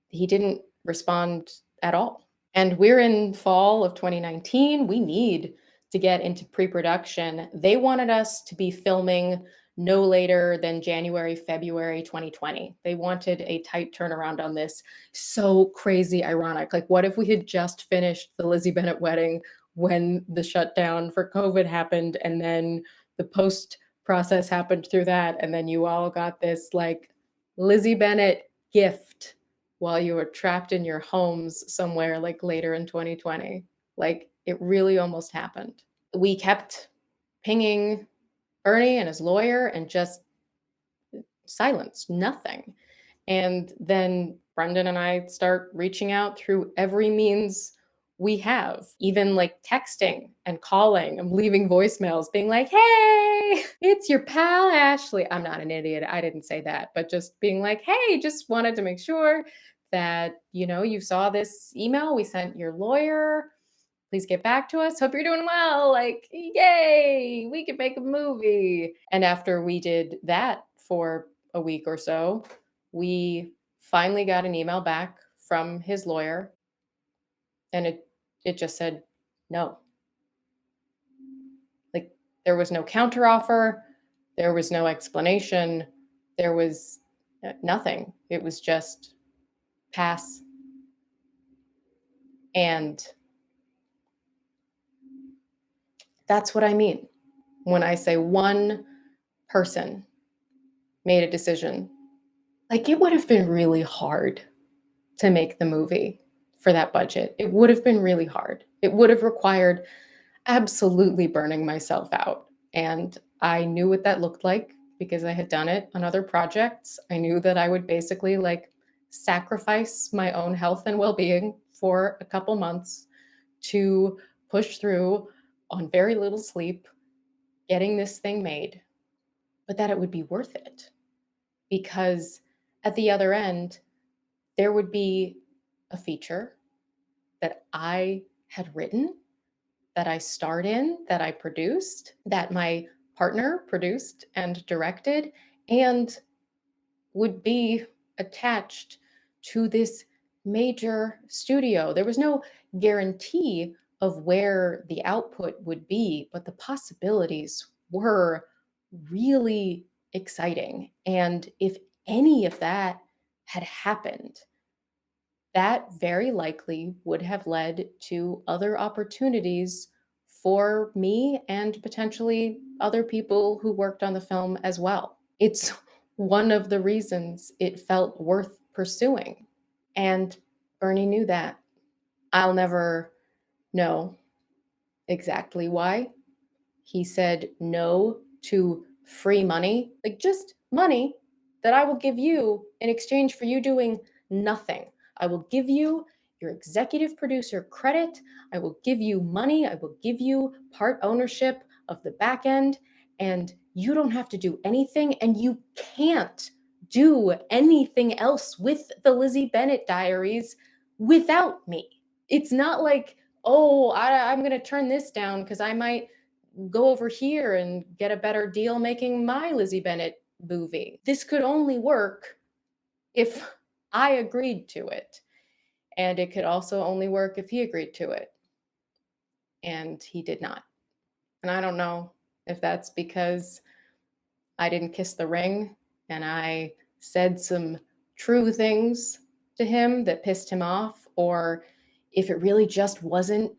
he didn't respond at all. And we're in fall of 2019. We need to get into pre-production. They wanted us to be filming no later than January, February 2020. They wanted a tight turnaround on this. So crazy ironic. Like, what if we had just finished the Lizzie Bennett wedding when the shutdown for COVID happened, and then the post process happened through that, and then you all got this like Lizzie Bennett gift while you were trapped in your homes somewhere like later in 2020. Like, it really almost happened. We kept pinging Bernie and his lawyer and just silence, nothing. And then Brendan and I start reaching out through every means we have, even like texting and calling. I'm leaving voicemails being like, hey, it's your pal Ashley. I'm not an idiot. I didn't say that, but just being like, hey, just wanted to make sure that, you saw this email we sent your lawyer. Please get back to us. Hope you're doing well. Like, yay, we could make a movie. And after we did that for a week or so, we finally got an email back from his lawyer. And it just said no. Like, there was no counteroffer. There was no explanation. There was nothing. It was just pass. And that's what I mean when I say one person made a decision. Like, it would have been really hard to make the movie for that budget. It would have been really hard. It would have required absolutely burning myself out. And I knew what that looked like because I had done it on other projects. I knew that I would basically like sacrifice my own health and well-being for a couple months to push through on very little sleep, getting this thing made, but that it would be worth it. Because at the other end, there would be a feature that I had written, that I starred in, that I produced, that my partner produced and directed, and would be attached to this major studio. There was no guarantee of where the output would be, but the possibilities were really exciting. And if any of that had happened, that very likely would have led to other opportunities for me and potentially other people who worked on the film as well. It's one of the reasons it felt worth pursuing. And Bernie knew that. I'll never know exactly why. He said no to free money, like just money that I will give you in exchange for you doing nothing. I will give you your executive producer credit. I will give you money. I will give you part ownership of the back end, and you don't have to do anything, and you can't do anything else with the Lizzie Bennett Diaries without me. It's not like, oh, I'm going to turn this down because I might go over here and get a better deal making my Lizzie Bennett movie. This could only work if I agreed to it. And it could also only work if he agreed to it. And he did not. And I don't know if that's because I didn't kiss the ring and I said some true things to him that pissed him off, or if it really just wasn't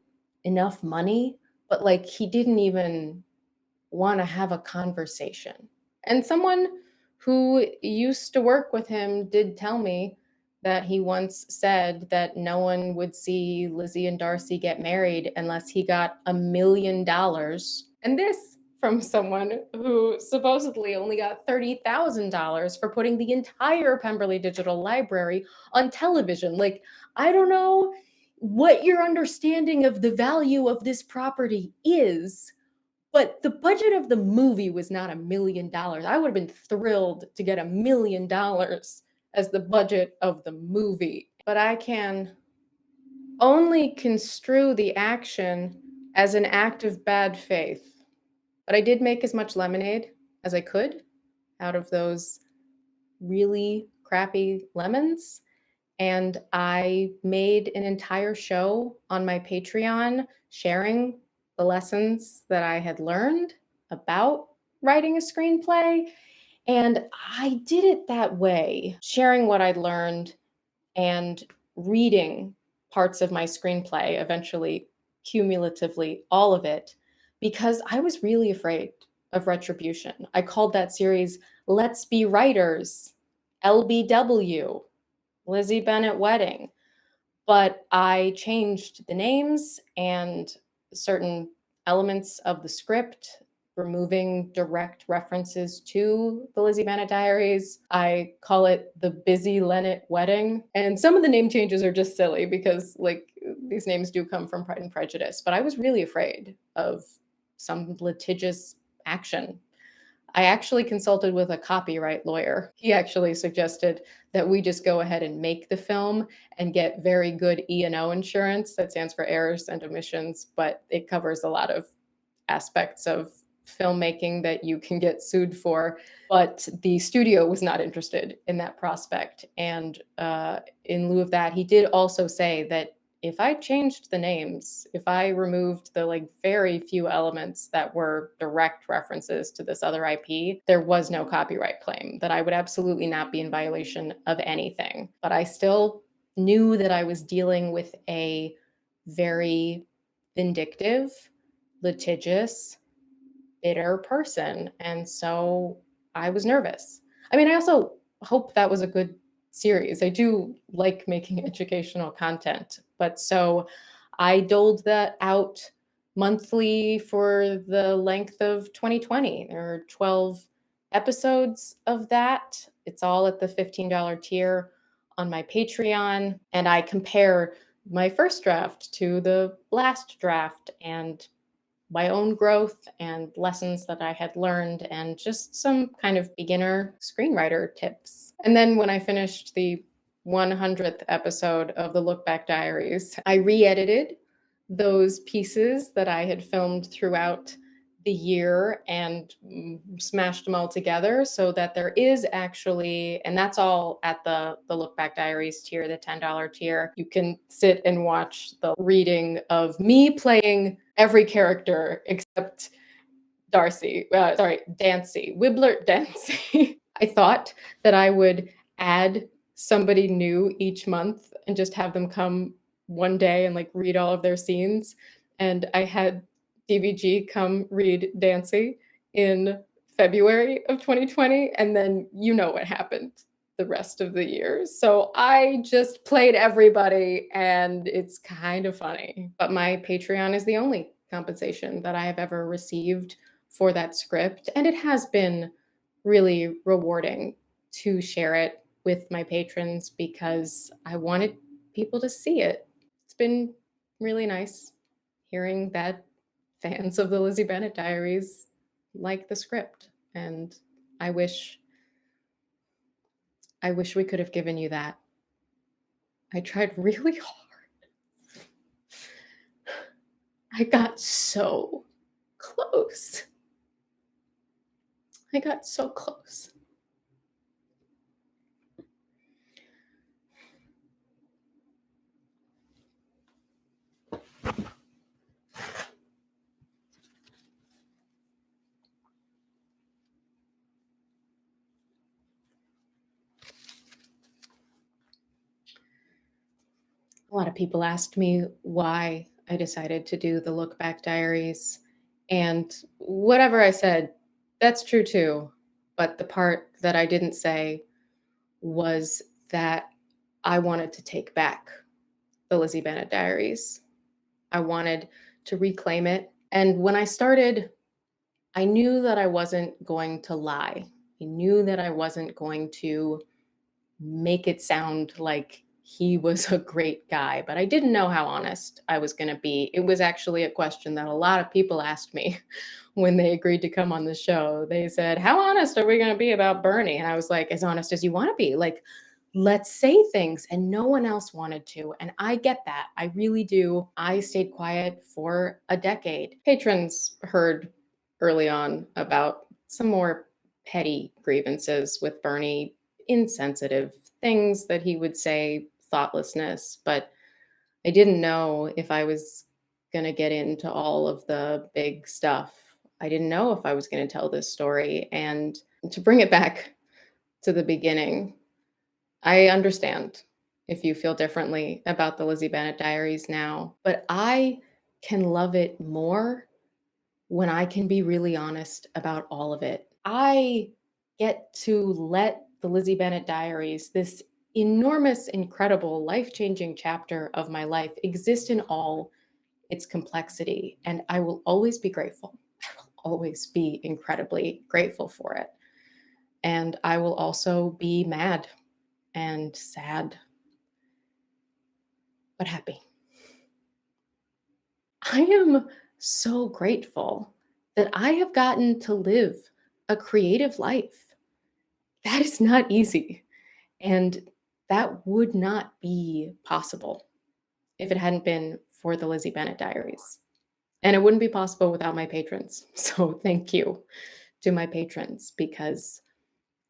enough money, but like he didn't even want to have a conversation. And someone who used to work with him did tell me that he once said that no one would see Lizzie and Darcy get married unless he got $1 million. And this from someone who supposedly only got $30,000 for putting the entire Pemberley Digital Library on television. Like, I don't know what your understanding of the value of this property is, but the budget of the movie was not $1 million. I would have been thrilled to get $1 million as the budget of the movie. But I can only construe the action as an act of bad faith. But I did make as much lemonade as I could out of those really crappy lemons. And I made an entire show on my Patreon sharing the lessons that I had learned about writing a screenplay. And I did it that way, sharing what I'd learned and reading parts of my screenplay, eventually, cumulatively, all of it, because I was really afraid of retribution. I called that series Let's Be Writers, LBW, Lizzie Bennett Wedding. But I changed the names and certain elements of the script, removing direct references to the Lizzie Bennett Diaries. I call it the Busy Lennet Wedding. And some of the name changes are just silly because, like, these names do come from Pride and Prejudice. But I was really afraid of some litigious action. I actually consulted with a copyright lawyer. He actually suggested that we just go ahead and make the film and get very good E&O insurance. That stands for errors and omissions, but it covers a lot of aspects of filmmaking that you can get sued for. But the studio was not interested in that prospect. And in lieu of that, he did also say that if I changed the names, if I removed the like very few elements that were direct references to this other IP, there was no copyright claim, that I would absolutely not be in violation of anything. But I still knew that I was dealing with a very vindictive, litigious, bitter person. And so I was nervous. I mean, I also hope that was a good series. I do like making educational content, but so I doled that out monthly for the length of 2020. There are 12 episodes of that. It's all at the $15 tier on my Patreon, and I compare my first draft to the last draft, and my own growth and lessons that I had learned, and just some kind of beginner screenwriter tips. And then when I finished the 100th episode of the Look Back Diaries, I re edited those pieces that I had filmed throughout the year and smashed them all together so that there is actually, and that's all at the Look Back Diaries tier, the $10 tier. You can sit and watch the reading of me playing every character except Dancy, Wibbler Dancy. I thought that I would add somebody new each month and just have them come one day and like read all of their scenes. And I had DVG come read Dancy in February of 2020. And then you know what happened the rest of the year. So I just played everybody, and it's kind of funny. But my Patreon is the only compensation that I have ever received for that script. And it has been really rewarding to share it with my patrons because I wanted people to see it. It's been really nice hearing that fans of the Lizzie Bennett Diaries like the script. And I wish we could have given you that. I tried really hard. I got so close. I got so close. A lot of people asked me why I decided to do the Look Back Diaries. And whatever I said, that's true too. But the part that I didn't say was that I wanted to take back the Lizzie Bennett Diaries. I wanted to reclaim it. And when I started, I knew that I wasn't going to lie. I knew that I wasn't going to make it sound like he was a great guy, but I didn't know how honest I was going to be. It was actually a question that a lot of people asked me when they agreed to come on the show. They said, "How honest are we going to be about Bernie?" And I was like, "As honest as you want to be. Like, let's say things." And no one else wanted to. And I get that. I really do. I stayed quiet for a decade. Patrons heard early on about some more petty grievances with Bernie, insensitive things that he would say, thoughtlessness, but I didn't know if I was going to get into all of the big stuff. I didn't know if I was going to tell this story. And to bring it back to the beginning, I understand if you feel differently about the Lizzie Bennett Diaries now, but I can love it more when I can be really honest about all of it. I get to let the Lizzie Bennett Diaries, this enormous, incredible, life changing chapter of my life, exist in all its complexity. And I will always be grateful. I will always be incredibly grateful for it. And I will also be mad and sad, but happy. I am so grateful that I have gotten to live a creative life. That is not easy. And that would not be possible if it hadn't been for the Lizzie Bennett Diaries. And it wouldn't be possible without my patrons. So thank you to my patrons, because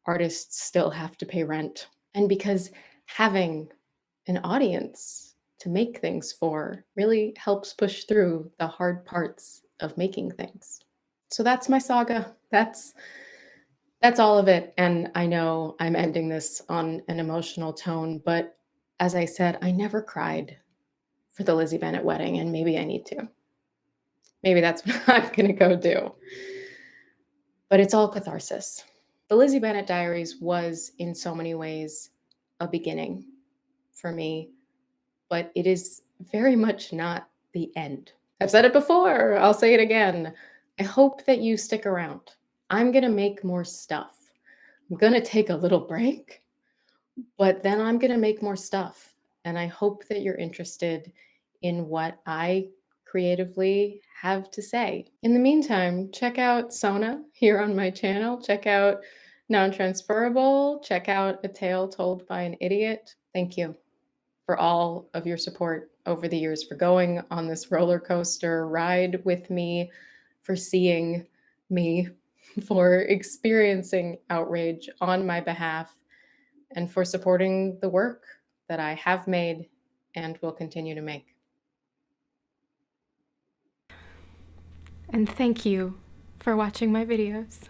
artists still have to pay rent. And because having an audience to make things for really helps push through the hard parts of making things. So that's my saga. That's all of it. And I know I'm ending this on an emotional tone, but as I said, I never cried for the Lizzie Bennett wedding, and maybe I need to. Maybe that's what I'm going to go do. But it's all catharsis. The Lizzie Bennett Diaries was, in so many ways, a beginning for me, but it is very much not the end. I've said it before, I'll say it again. I hope that you stick around. I'm going to make more stuff. I'm going to take a little break, but then I'm going to make more stuff. and I hope that you're interested in what I creatively have to say. In the meantime, check out Sona here on my channel. Check out Non-Transferable. Check out A Tale Told by an Idiot. Thank you for all of your support over the years, for going on this roller coaster ride with me, for seeing me, for experiencing outrage on my behalf, and for supporting the work that I have made and will continue to make. And thank you for watching my videos.